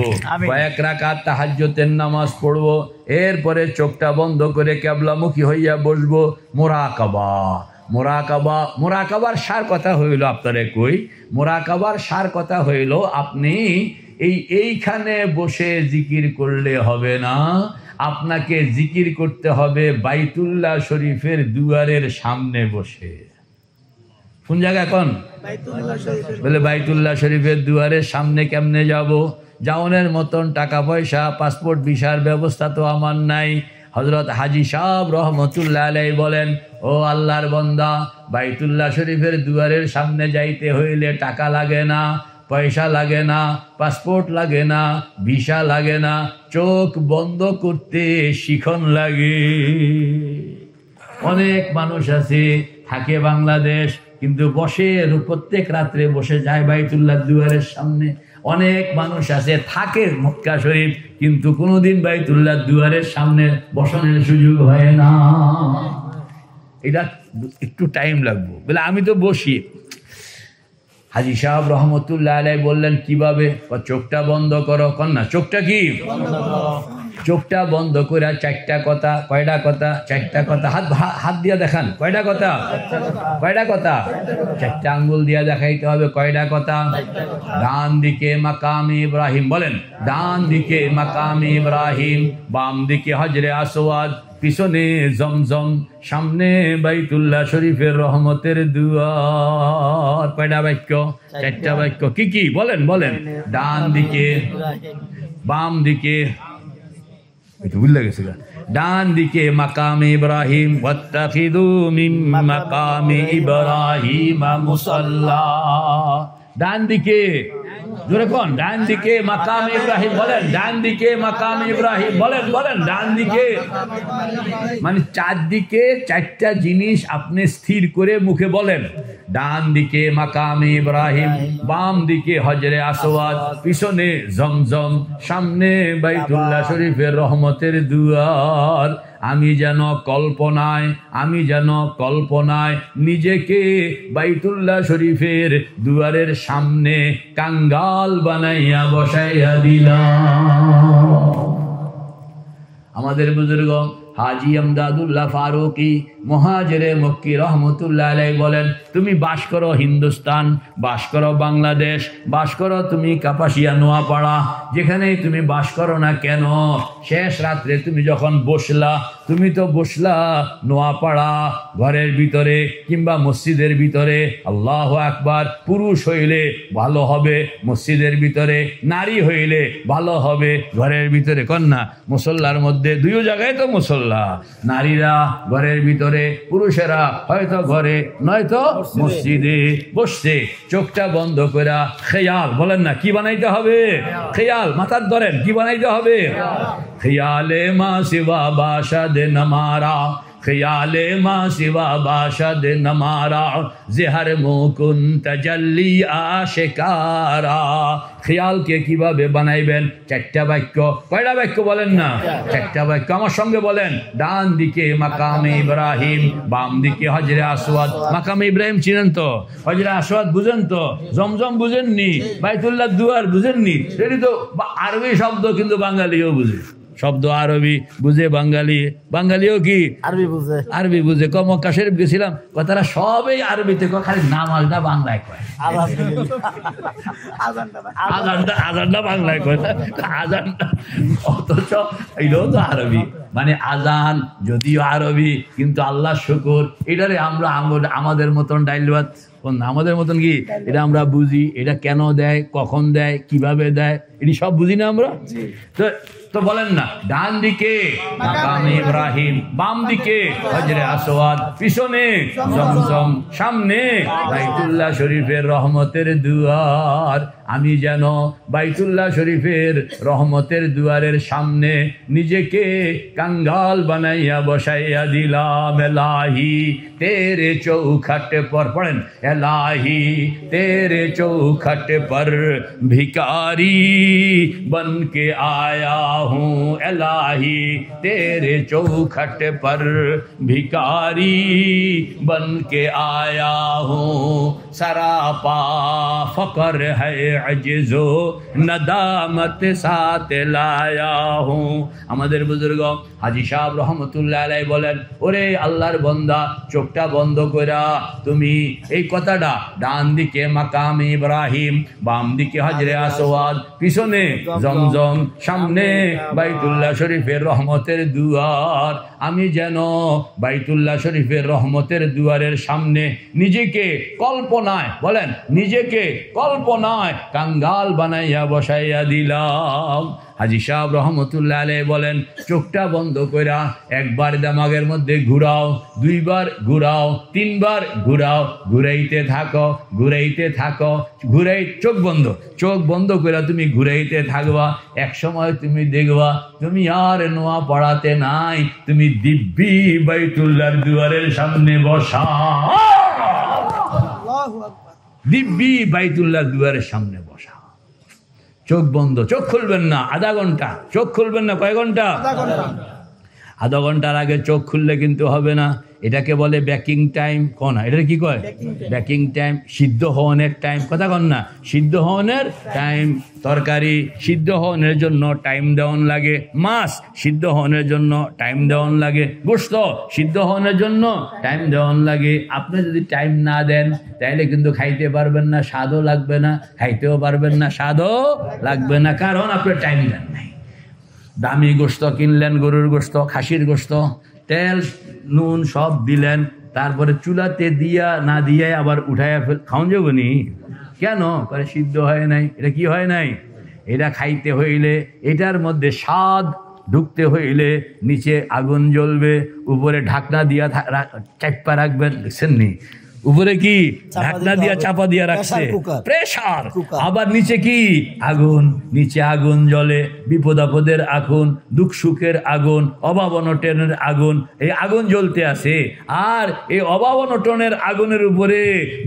S1: কয়েক রাকাত তাহাজ্জুদের নামাজ পড়ব, এরপরে চোখটা বন্ধ করে কিবলামুখী হইয়া বসবো। মুরাকাবা, মুরাকাবা, মুরাকাবার সার কথা হইল আপনারে কই। মুরাকাবার সার কথা হইল আপনি এইখানে বসে জিকির করলে হবে না, আপনাকে জিকির করতে হবে বাইতুল্লাহ শরীফের দুয়ারের সামনে বসে। কোন জায়গা? এখন বলে বাইতুল্লাহ শরীফের দুয়ারের সামনে কেমনে যাব? যাওনের মতন টাকা পয়সা, পাসপোর্ট, ভিসার ব্যবস্থা তো আমার নাই। হযরত হাজী সাহেব রহমতুল্লাহ আলাইহি বলেন, ও আল্লাহর বান্দা, বাইতুল্লাহ শরীফের দুয়ারের সামনে যাইতে হইলে টাকা লাগে না, পয়সা লাগে না, পাসপোর্ট লাগে না, ভিসা লাগে না, চোখ বন্ধ করতে শিখন লাগে। অনেক মানুষ আছে থাকে বাংলাদেশ, কিন্তু বসে প্রত্যেক রাত্রে বসে যায় বাইতুল্লাহ দুয়ারের সামনে। অনেক মানুষ আছে থাকে মক্কা শরীফ, কিন্তু কোনোদিন বাইতুল্লাহ দুয়ারের সামনে বসানোর সুযোগ হয় না। এটা একটু টাইম লাগবে বলে আমি তো বসি। হাজী সাহেব রহমতুল্লাহ আলাইহি বললেন কিভাবে? চোখটা বন্ধ করো। কন্যা চোখটা কি চোখটা বন্ধ করে চারটা কথা, কয়টা কথা? চারটা কথা। হাত দিয়া দেখান, কয়টা কথা? কয়টা কথা? চারটা আঙ্গুল দিয়া দেখাইতে হবে, কয়টা কথা? ডান দিকে মাকামে ইব্রাহিম, বলেন ডান দিকে মাকামে ইব্রাহিম, বাম দিকে হজরে আসওয়াদ, পিছনে জমজম, সামনে বাইতুল্লাহ শরীফের রহমতের দুয়ার। কয়টা বাক্য? চারটা বাক্য। কি কি বলেন? বলেন ডান দিকে, বাম দিকে, ভুল গেছে, ডান দিকে মাকামে ইব্রাহিম, ওয়াত্তাখিযু মিন মাকামে ইব্রাহিম মুসাল্লা। ডান দিকে, জোরে কোন? ডান দিকে মাকামে ইব্রাহিম, বলেন ডান দিকে মাকামে ইব্রাহিম, বলেন বলেন ডান দিকে। মানে চারদিকে চারটা জিনিস আপনি স্থির করে মুখে বলেন। ডান দিকে মাকামে ইব্রাহিম, বাম দিকে হজরে আসওয়াদ, পিছনে জমজম, সামনে বাইতুল্লাহ শরীফের রহমতের দুয়ার। আমি যেন কল্পনায় নিজেকে বাইতুল্লাহ শরীফের দুয়ারের সামনে কাঙ্গাল বানাইয়া বসাইয়া দিলাম। আমাদের বুজুর্গ হাজি আমদাদুল্লাহ ফারুকি মুহাজিরে মক্কি রহমতুল্লাহ আলাইহি বলেন, তুমি বাস করো হিন্দুস্তান, বাস করো বাংলাদেশ, বাস করো তুমি কাপাসিয়া নোয়াপাড়া, যেখানেই তুমি বাস করো না কেন, শেষ রাত্রে তুমি যখন বসলা, তুমি তো বসলা নোয়াপাড়া ঘরের ভিতরে কিংবা মসজিদের ভিতরে, আল্লাহু আকবার, পুরুষ হইলে ভালো হবে মসজিদের ভিতরে, নারী হইলে ভালো হবে ঘরের ভিতরে। কন্যা মুসল্লার মধ্যে দুই জায়গায় তো মুসল্লা, নারীরা ঘরের ভিতরে, পুরুষেরা হয়তো ঘরে নয়তো মসজিদে বসছে। চোখটা বন্ধ করে খেয়াল, বলেন না কি বানাইতে হবে? খেয়াল, মাথার ধরেন, কি বানাইতে হবে? খেয়ালে মা সিবা বাসাদ নামারা, খিয়ালে মা সিবা বাসাদ নামারা, জেহার মুকুন তাজাল্লি আশিকারা। খেয়ালকে কিভাবে বানাইবেন? চারটা বাক্য। কয়টা বাক্য বলেন না? চারটা বাক্য। আমার সঙ্গে বলেন, ডান দিকে মাকামে ইব্রাহিম, বাম দিকে হজরে আসওয়াদ। মাকামে ইব্রাহিম চিনেন তো? হজরে আসওয়াদ বুঝেন তো? জমজম বুঝেননি? বাইতুল্লাহ দুয়ার বুঝেননি? সেটি তো আরবি শব্দ, কিন্তু বাঙালিও বুঝে। শব্দ আরবি বুঝে বাঙালি, বাঙালিও কি আরবি বুঝে। মক্কা শরীফ গেছিলাম, তারা সবই আরবিতে কয়, খালি নামাজটা বাংলায় কয়, আজানটা বাংলায় কয়, আজানটা, অথচ এটাও তো আরবি। মানে আজান যদিও আরবি, কিন্তু আল্লাহ শুকর, এটারে আমরা আমাদের মতন ডাইল ভাত, আমাদের মতন কি এটা আমরা বুঝি, এটা কেন দেয়, কখন দেয়, কিভাবে দেয়, এটি সব বুঝি না আমরা। তো বলেন না, ডান দিকে মাকামে ইব্রাহিম, বাম দিকে হজরে আসওয়াদ, পিছনে জমজম, সামনে বাইতুল্লাহ শরীফের রহমতের দুয়ার। আমি যেন বাইতুল্লাহ শরীফের রহমতের দুয়ারের সামনে নিজেকে কাঙ্গাল বানাইয়া বসাইয়া দিলাম। এলাহি তেরে চৌখট পর, পড়েন এলাহি তেরে চৌখট পর ভিকারি बनके आया हूँ, इलाही तेरे चौखट पर भिकारी बनके आया हूँ, सरापा फकर है अज्जो नदामत साथ लाया हूँ। আমাদের বুজুর্গ হাজী সাহেব রহমতুল্লাহ আলাইহি বলেন, ওরে আল্লাহর বান্দা, চোখটা বন্ধ কইরা তুমি এই কথাটা, ডান দিকে মাকামে ইব্রাহিম, বাম দিকে হজরে আসওয়াদ, পিছনে জমজম, সামনে বাইতুল্লাহ শরীফের রহমতের দুয়ার। আমি যেন বাইতুল্লাহ শরীফের রহমতের দুয়ারের সামনে নিজেকে কল্পনায়, বলেন নিজেকে কল্পনায় কাঙ্গাল বানাইয়া বসাইয়া দিলাম। হাজী সাহেব রহমতুল্লাহ আলাইহি বলেন, চোখটা বন্ধ কইরা একবার দিমাগের মধ্যে ঘুরাও, দুইবার ঘুরাও, তিনবার ঘুরাও, ঘুরাইতে থাকো, ঘুরাইতে থাকো, চোখ বন্ধ কইরা তুমি ঘুরাইতে থাকবা। এক সময় তুমি দেখবা তুমি আর নোয়াপাড়াতে নাই, তুমি দিব্যি বাইতুল্লাহর দুয়ারের সামনে বসা, দিব্যি বাইতুল্লাহর দুয়ারের সামনে বসা। চোখ বন্ধ, চোখ খুলবেন না আধা ঘন্টা, চোখ খুলবেন না কয় ঘন্টা? আধা ঘন্টার আগে চোখ খুললে কিন্তু হবে না, এটাকে বলে ব্যাকিং টাইম। কোন এটা কি কয়? Baking time. সিদ্ধ হওয়ানোর টাইম, কথা কন না, সিদ্ধ হওয়ানোর টাইম। তরকারি সিদ্ধ হওয়ানোর জন্য টাইম দেওয়ান লাগে, মাছ সিদ্ধ হওয়ানোর জন্য টাইম দেওয়ান লাগে, গোশত সিদ্ধ হওয়ানোর জন্য টাইম দেওয়ান লাগে। আপনি যদি টাইম না দেন তাহলে কিন্তু খাইতে পারবেন না, স্বাদও লাগবে না, খাইতেও পারবেন না, স্বাদও লাগবে না, কারণ আপনি টাইম দেন নাই। দামি গোশত কিনলেন, গরুর গোশত, খাসির গোশত, তেল নুন সব দিলেন, তারপরে চুলাতে দিয়া না দিয়ে আবার উঠাইয়া খাওয়ান যাবনি কেন? করে সিদ্ধ হয় নাই। এটা কি হয় নাই? এটা খাইতে হইলে, এটার মধ্যে স্বাদ ঢুকতে হইলে নিচে আগুন জ্বলবে, উপরে ঢাকনা দিয়া চাপা রাখবেন, দেখছেন নি? উপরে কি ঢাকনা দিয়া চাপা দিয়া রাখছে, প্রেসার। আবার নিচে কি আগুন, নিচে আগুন জ্বলে, বিপদ আপদের আগুন, দুঃখ সুখের আগুন, অভাব অনটনের আগুন, এই আগুন জ্বলতে আছে। আর এই অভাব অনটনের আগুনের উপরে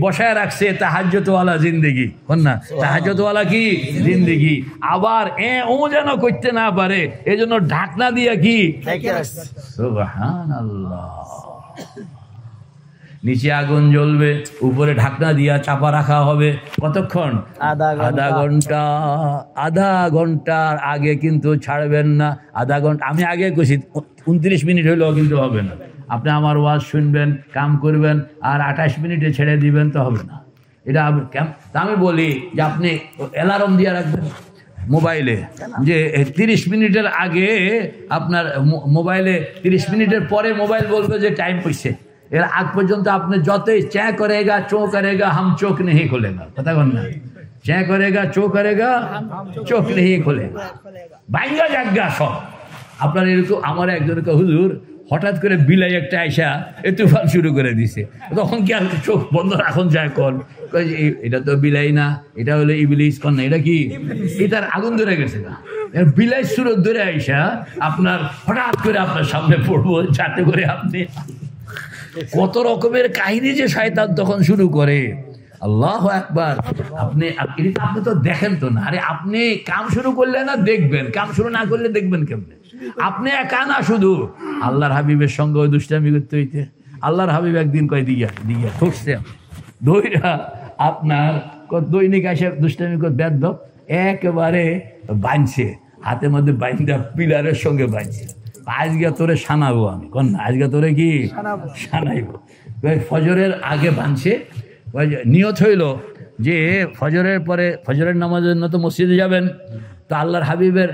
S1: বসায় রাখছে তাহাজ্জুদওয়ালা জিন্দেগি। কোন না তাহাজ্জুদওয়ালা কি জিন্দেগি। আবার ও যেন করতে না পারে এজন্য ঢাকনা দিয়া কি, সুবহানাল্লাহ, নিচে আগুন জ্বলবে, উপরে ঢাকনা দিয়া চাপা রাখা হবে। কতক্ষণ? আধা ঘন্টা। আধা ঘন্টার আগে কিন্তু ছাড়বেন না। আধা ঘন্টা আমি আগে কইছি, 29 মিনিট হইলেও কিন্তু হবে না। আপনি আমার ওয়াজ শুনবেন, কাম করবেন, আর 28 মিনিটে ছেড়ে দিবেন তো হবে না। এটা আমি বলি যে আপনি অ্যালার্ম দিয়ে রাখবেন মোবাইলে, যে 30 মিনিটের আগে আপনার মোবাইলে, 30 মিনিটের পরে মোবাইল বলবে যে টাইম হইছে। এর আগ পর্যন্ত আপনি যতই চ্যাঁ করেগা চো করেগা হাম চোখ नहीं खोलेगा, पता कौन ना চ্যাঁ করেগা চো করেগা চোখ नहीं खोलेगा, ভাঙ্গা জাগা সব আপনার। এরকম আমার একজনকে হুজুর হঠাৎ করে বিলাই একটা আইসা এ তুফান শুরু করে দিছে, তখন কি আর চোখ বন্ধ রাখুন যায়? কোন এটা তো বিলাই না, এটা হলো ইবলিস। কোন না এটা কি? এটার আগুন ধরে গেছে না, বিলাই সুরত ধরে আইসা আপনার হঠাৎ করে আপনার সামনে পড়বো, যাতে করে আপনি কত রকমের কাহিনী যে শয়তান তখন শুরু করে। আল্লাহু আকবার। আপনি তো দেখেন তো না, আরে আপনি কাম শুরু করলে না দেখবেন, কাম শুরু না করলে দেখবেন কেমনে? আপনি একা না, শুধু আল্লাহর হাবিবের সঙ্গে ওই দুষ্টামি করতে হইতে। আল্লাহর হাবিব একদিন কয় দিয়া ঠকছে দইরা আপনার দৈনিক আসে দুষ্টামি করে ব্যর্থ একেবারে বাঁধছে, হাতের মধ্যে বাইন্দা পিলারের সঙ্গে বাঁধছে। আজকে তোরে সানাবো আমি। কোন না আজকে তোরে কি সানাইব? ফজরের আগে বাঁধছে, নিয়ত হইল যে ফজরের পরে, ফজরের নামাজের জন্য তো মসজিদে যাবেন। তো আল্লাহর হাবিবের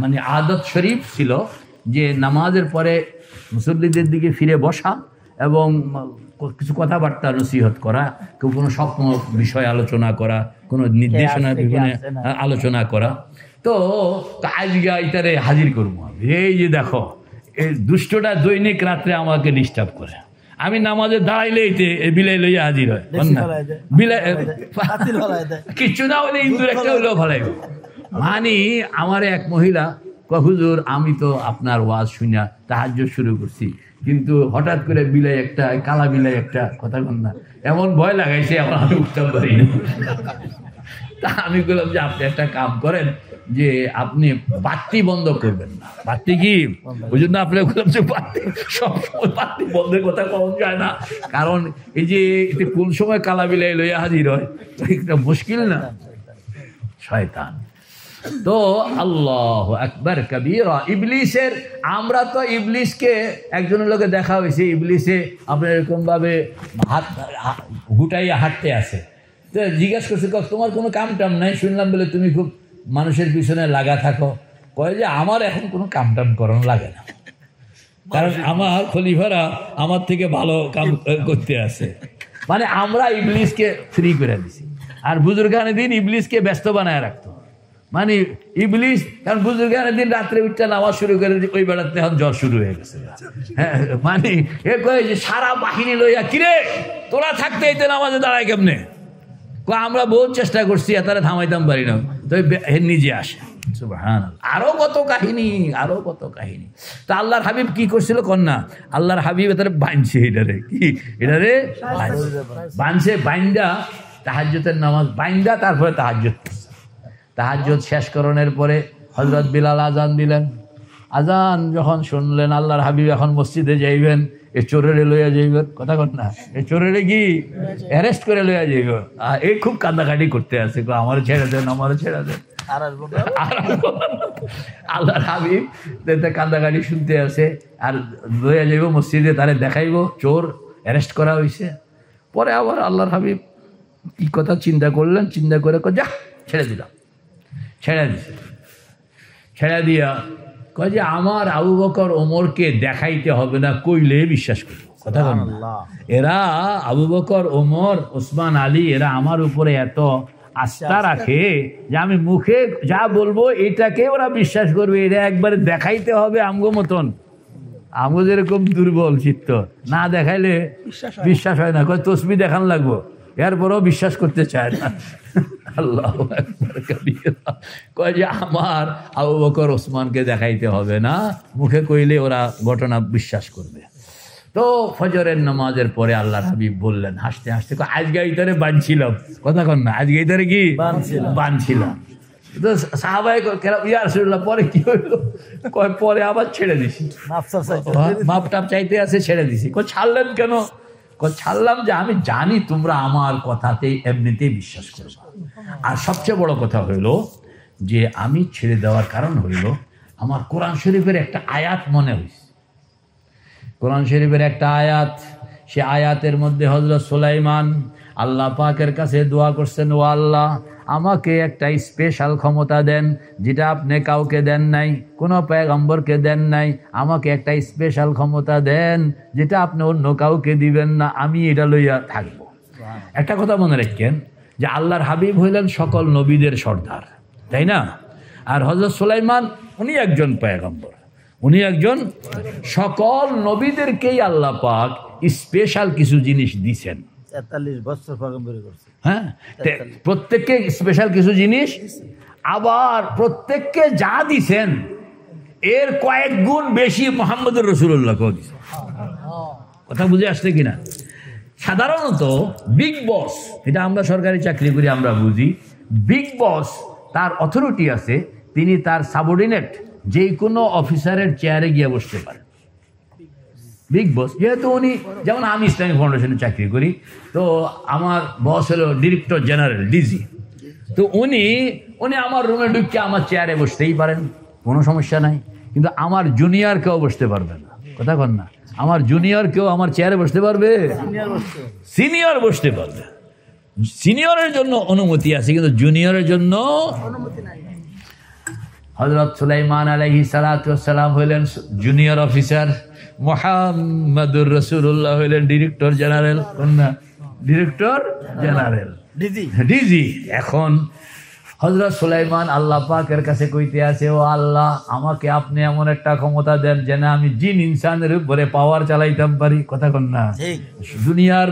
S1: মানে আদত শরীফ ছিল যে নামাজের পরে মুসল্লিদের দিকে ফিরে বসা এবং কিছু কথাবার্তা নসিহত করা, কেউ কোনো স্বপ্ন বিষয় আলোচনা করা, কোনো নির্দেশনা বিভিন্ন আলোচনা করা। তো আজকে এটারে হাজির করবো। এই যে দেখো, এই দুষ্টটা দৈনিক রাত্রে আমাকে ডিস্টার্ব করে। আমি নামাজে দাঁড়াইলেই বিলাই লইয়া হাজির হয়। বিলাই কিচ্ছু না হলে ইন্দুর একটা হইলেও ভালাই। মানে আমার এক মহিলা হুজুর, আমি তো আপনার ওয়াজ শুনা তাহাজ্জুদ শুরু করছি, কিন্তু হঠাৎ করে বিলাই একটা, কালা বিলাই একটা, কথা কন না, এমন ভয় লাগাইছে এখন আমি উঠতে পারি না। তা আমি বললাম যে আপনি একটা কাম করেন, যে আপনি বাতি বন্ধ করবেন না। বাতি কি ওই জন্য আপনি বললাম যে বাতি সবসময় বাতি বন্ধের কথা কম যায় না, কারণ এই যে এতে কোন সময় কালা বিলাই লইয়া হাজির হয়, এটা মুশকিল না, শয়তান। তো আল্লাহু আকবার কবীরা। ইবলিসের, আমরা তো ইবলিসকে একজনের লোকে দেখা হয়েছে, ইবলিসে আপনার এরকম ভাবে হাত গুটাইয়া হাঁটতে আসে। তো জিজ্ঞেস করছে, তোমার কোনো কাম টাম নাই, শুনলাম বলে তুমি খুব মানুষের পিছনে লাগা থাকো। কয় যে আমার এখন কোনো কাম টাম করানো লাগে না, কারণ আমার খলিফারা আমার থেকে ভালো কাম করতে আসে। মানে আমরা ইবলিসকে ফ্রি করে দিছি, আর বুজুর্গানের দিন ইবলিসকে ব্যস্ত বানায় রাখতো। মানে ইবলিস, কারণ বুজুর্গানের দিন রাত্রে উঠতে নামাজ শুরু করে, ওই বেড়াতে এখন জ্বর শুরু হয়ে গেছে। হ্যাঁ, মানে এ কয়ে যে সারা বাহিনী লইয়া, কিরে তোরা থাকতে এতে নামাজে দাঁড়ায় কেমনে? আমরা বহুত চেষ্টা করছি, তারা থামাইতাম পারি না, তো নিজে আসে। আরো কত কাহিনী, আরো কত কাহিনী। তা আল্লাহর হাবিব কি করছিল কন্যা? আল্লাহর হাবিব এটারে বাঁধছে, এটারে কি, এটারে বাঁধছে, বাইন্দা তাহাজ্জুদের নামাজ বাইন্দা, তারপরে তাহাজ্জুদ। তাহাজ্জুদ শেষ করণের পরে হযরত বিলাল আজান দিলেন। আজান যখন শুনলেন আল্লাহর হাবিব এখন মসজিদে যাইবেন, এ চোরেরে লইয়া যাইবেন, কথা কন না, এ চোরেরে কি অ্যারেস্ট করে লইয়া যাইব। এই খুব কান্দাকাটি করতে আছে, আমার ছেড়ে দেন, আমার ছেড়ে দেন। আল্লাহর হাবিব কান্দাকাটি শুনতে আছে, আর লইয়া যাইব মসজিদে, তারে দেখাইব চোর অ্যারেস্ট করা হয়েছে। পরে আবার আল্লাহর হাবিব কি কথা চিন্তা করলেন, চিন্তা করে যা ছেড়ে দিলাম, ছেড়ে দিছে। ছেড়ে দিয়া কয় যে আমার আবু বকর ওমরকে দেখাইতে হবে না, কইলে বিশ্বাস করব। কথা বল না, এরা আবু বকর ওমর ওসমান আলী এরা আমার উপরে এত আস্থা রাখে যে আমি মুখে যা বলবো এটাকে ওরা বিশ্বাস করবে, এটা একবারে দেখাইতে হবে আমগো মতন। আমগো যেরকম দুর্বল চিত্ত, না দেখাইলে বিশ্বাস হয় না, কয় তসবি দেখান লাগবো, এরপরও বিশ্বাস করতে চায় না। আল্লাহ কয় যে আমার আবু বকর ওসমানকে দেখাইতে হবে না, মুখে কইলে ওরা ঘটনা বিশ্বাস করবে। তো ফজরের নামাজের পরে আল্লাহর হাবিব বললেন হাসতে হাসতে, আজকে ইতারে বানছিলাম, কথা কন না, আজকে ইতারে কি বানছিলাম। তো সাহাবায়ে কেরাম ইয়া রাসূলুল্লাহ পরে কি হইল, কয় পরে আবার ছেড়ে দিছি, মাপ টাপ চাইতে আছে, ছেড়ে দিছি। কয় ছাড়লেন কেন? ছাড়লাম যে আমি জানি তোমরা আমার কথাতেই এমনিতেই বিশ্বাস করবে। আর সবচেয়ে বড় কথা হইল যে আমি ছেড়ে দেওয়ার কারণ হইল আমার কোরআন শরীফের একটা আয়াত মনে হয়েছে। কোরআন শরীফের একটা আয়াত, সে আয়াতের মধ্যে হযরত সুলাইমান আল্লাহ পাকের কাছে দোয়া করছেন, ও আল্লাহ আমাকে একটা স্পেশাল ক্ষমতা দেন যেটা আপনি কাউকে দেন নাই, কোনো পয়গম্বরকে দেন নাই, আমাকে একটা স্পেশাল ক্ষমতা দেন যেটা আপনি অন্য কাউকে দিবেন না, আমি এটা লইয়া থাকবো। একটা কথা মনে রাখেন যে আল্লাহর হাবিব হইলেন সকল নবীদের সর্দার, তাই না? আর হযরত সুলাইমান উনি একজন পয়গম্বর, উনি একজন, সকল নবীদেরকেই আল্লাহ পাক স্পেশাল কিছু জিনিস দিছেন।
S2: 43 বছর পয়গম্বরি করছে,
S1: হ্যাঁ, প্রত্যেককে স্পেশাল কিছু জিনিস, আবার প্রত্যেককে যা দিছেন এর কয়েক গুণ বেশি মুহাম্মদুর রাসূলুল্লাহকেও দিছেন। কথা বুঝে আসছে কিনা? সাধারণত বিগ বস, এটা আমরা সরকারি চাকরি করি আমরা বুঝি, বিগ বস তার অথরিটি আছে, তিনি তার সাবঅর্ডিনেট যে কোনো অফিসারের চেয়ারে গিয়ে বসতে পারেন। বিগ বস যেহেতু উনি, যেমন আমি ইসলামিক ফাউন্ডেশনে চাকরি করি, তো আমার বস হলো ডিরেক্টর জেনারেল, ডিজি। তো উনি আমার রুমে ঢুকে আমার চেয়ারে বসতেই পারেন, কোনো সমস্যা নাই। কিন্তু আমার জুনিয়র কেউ বসতে পারবে না, কথা কন না, আমার জুনিয়র কেউ আমার চেয়ারে বসতে পারবে? সিনিয়র বসতে পারবে। সিনিয়রের জন্য অনুমতি আছে, কিন্তু জুনিয়রের জন্য অনুমতি নাই। হযরত সুলাইমান আলাইহিস সালাতু ওয়াস সালাম হইলেন জুনিয়র অফিসার, মুহাম্মদুর রাসূলুল্লাহ হইলেন ডিরেক্টর জেনারেল, না ডিরেক্টর জেনারেল, ডিজি। এখন হযরত সুলাইমান আল্লাহ পাকের কাছে কইতে আছে, ও আল্লাহ আমাকে আপনি এমন একটা ক্ষমতা দেন যেন আমি জিন ইনসানের উপরে পাওয়ার চালাইতাম পারি, কথা কন না। দুনিয়ার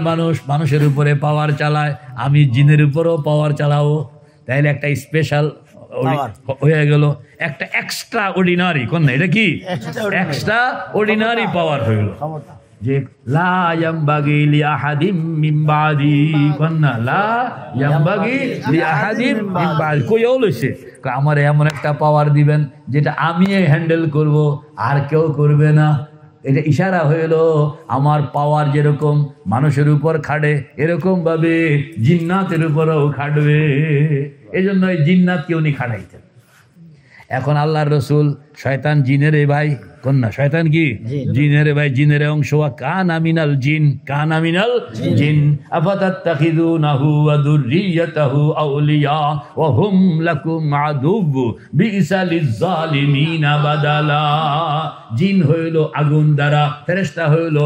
S1: মানুষের উপরে পাওয়ার চালায়, আমি জিনের উপরেও পাওয়ার চালাবো, তাইলে একটা স্পেশাল হয়ে গেল, একটা এক্সট্রা অর্ডিনারি, কোন না এটা কি এক্সট্রা অর্ডিনারি পাওয়ার হয়ে গেল, যে লা ইয়ামবাগি লিআহাদিম মিন বাদি, কোন না লা ইয়ামবাগি লিআহাদিম মিন বাদি, কইও লইছে আমার এমন একটা পাওয়ার দিবেন যেটা আমি হ্যান্ডেল করব, আর কেউ করবে না। এটা ইশারা হইল আমার পাওয়ার যেরকম মানুষের উপর খাটে, এরকম ভাবে জিন্নাতের উপরও খাটবে। এই জন্য এই জিন্নাতকে উনি খাটাইতেন। এখন আল্লাহর রসুল শয়তান জিনের ভাই, কোন না শয়তান কি জিনের ভাই, জিনের অংশ, কানা মিনাল জিন, কানা মিনাল জিন আফাতাত্তাখিযুনাহু ওয়া যুররিয়াতাহু আউলিয়া ওয়া হুম লাকুম আদুব বিইসা লিয-যালিমিনা বাদালা। জিন হইল আগুন দ্বারা, ফেরেশতা হইল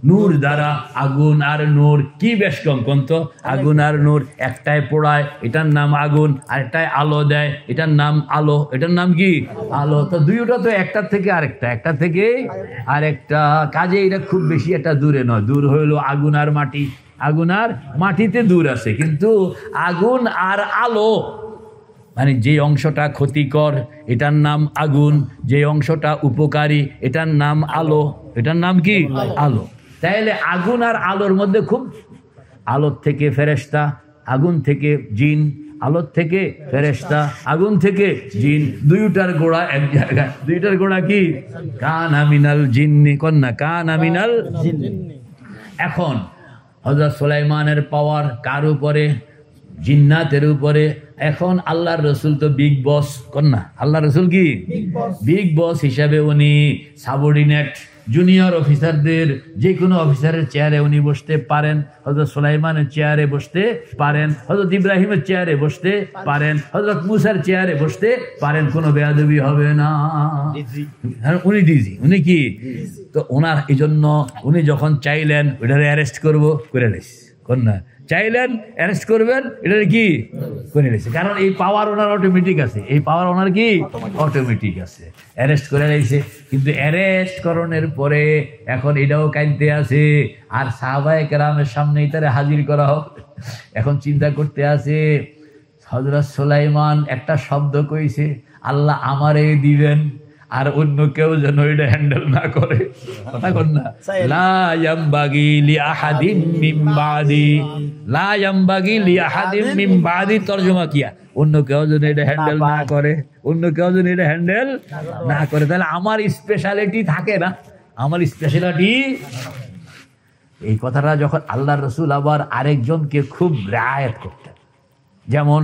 S1: নূর দ্বারা। আগুন আর নূর কি বেশ কম কোন তো? আগুন আর নূর, একটাই পোড়ায় এটার নাম আগুন, আরেকটায় আলো দেয় এটার নাম আলো, এটার নাম কি আলো। তো দুইটা তো একটার থেকে আরেকটা, একটা থেকে আরেকটা, কাজে এটা খুব বেশি একটা দূরে নয়। দূর হইল আগুন আর মাটি, আগুন আর মাটিতে দূর আছে, কিন্তু আগুন আর আলো মানে যে অংশটা ক্ষতিকর এটার নাম আগুন, যে অংশটা উপকারী এটার নাম আলো, এটার নাম কি আলো। তাইলে আগুন আর আলোর মধ্যে খুব, আলোর থেকে ফেরেশতা, আগুন থেকে জিন, আলোর থেকে ফেরেশতা, আগুন থেকে জিন, দুইটার গোড়া এক জায়গায়। দুইটার গোড়া কি? কানা মিনাল জিন্নি, কন্যা কানা মিনাল জিন্নি। এখন হযরত সুলাইমানের পাওয়ার কার উপরে? জিন্নাতের উপরে। এখন আল্লাহর রসুল তো বিগ বস, কন্যা আল্লাহর রসুল কি বিগ বস হিসাবে উনি সাবঅর্ডিনেট জুনিয়র অফিসারদের যে কোনো অফিসারের চেয়ারে উনি বসতে পারেন, হযরত সুলাইমানের চেয়ারে বসতে পারেন, হযরত ইব্রাহিমের চেয়ারে বসতে পারেন, হযরত মুসার চেয়ারে বসতে পারেন, কোনো বেয়াদবি হবে না। উনি ডিজি, উনি কি? তো ওনার এই জন্য উনি যখন চাইলেন ওইটারে অ্যারেস্ট করবো, করে নিস, কন্যা চাইলেন অ্যারেস্ট করবেন, এটা কি করে নিয়েছে, কারণ এই পাওয়ার ওনার অটোমেটিক আছে, এই পাওয়ার ওনার কি অটোমেটিক আছে, অ্যারেস্ট করে নিয়েছে। কিন্তু অ্যারেস্ট করণের পরে এখন এটাও কাইতে আছে, আর সাহাবায়ে কেরামের সামনেই তারে হাজির করা হোক। এখন চিন্তা করতে আছে, হযরত সুলাইমান একটা শব্দ কইছে, আল্লাহ আমারে দিবেন, আর অন্য কেউ যেন এটা হ্যান্ডেল না করে। কথা কন না, লা ইয়ামবাগি লি আহাদিন মিন বাদি, লা ইয়ামবাগি লি আহাদিন মিন বাদি তরজমা কিয়া, অন্য কেউ যেন এটা হ্যান্ডেল না করে, অন্য কেউ যেন এটা হ্যান্ডেল না করে। তাহলে আমার স্পেশালিটি থাকে না, আমার স্পেশালিটি। এই কথাটা যখন আল্লাহর রাসূল আবার আরেকজনকে খুব রায়াত করতেন, যেমন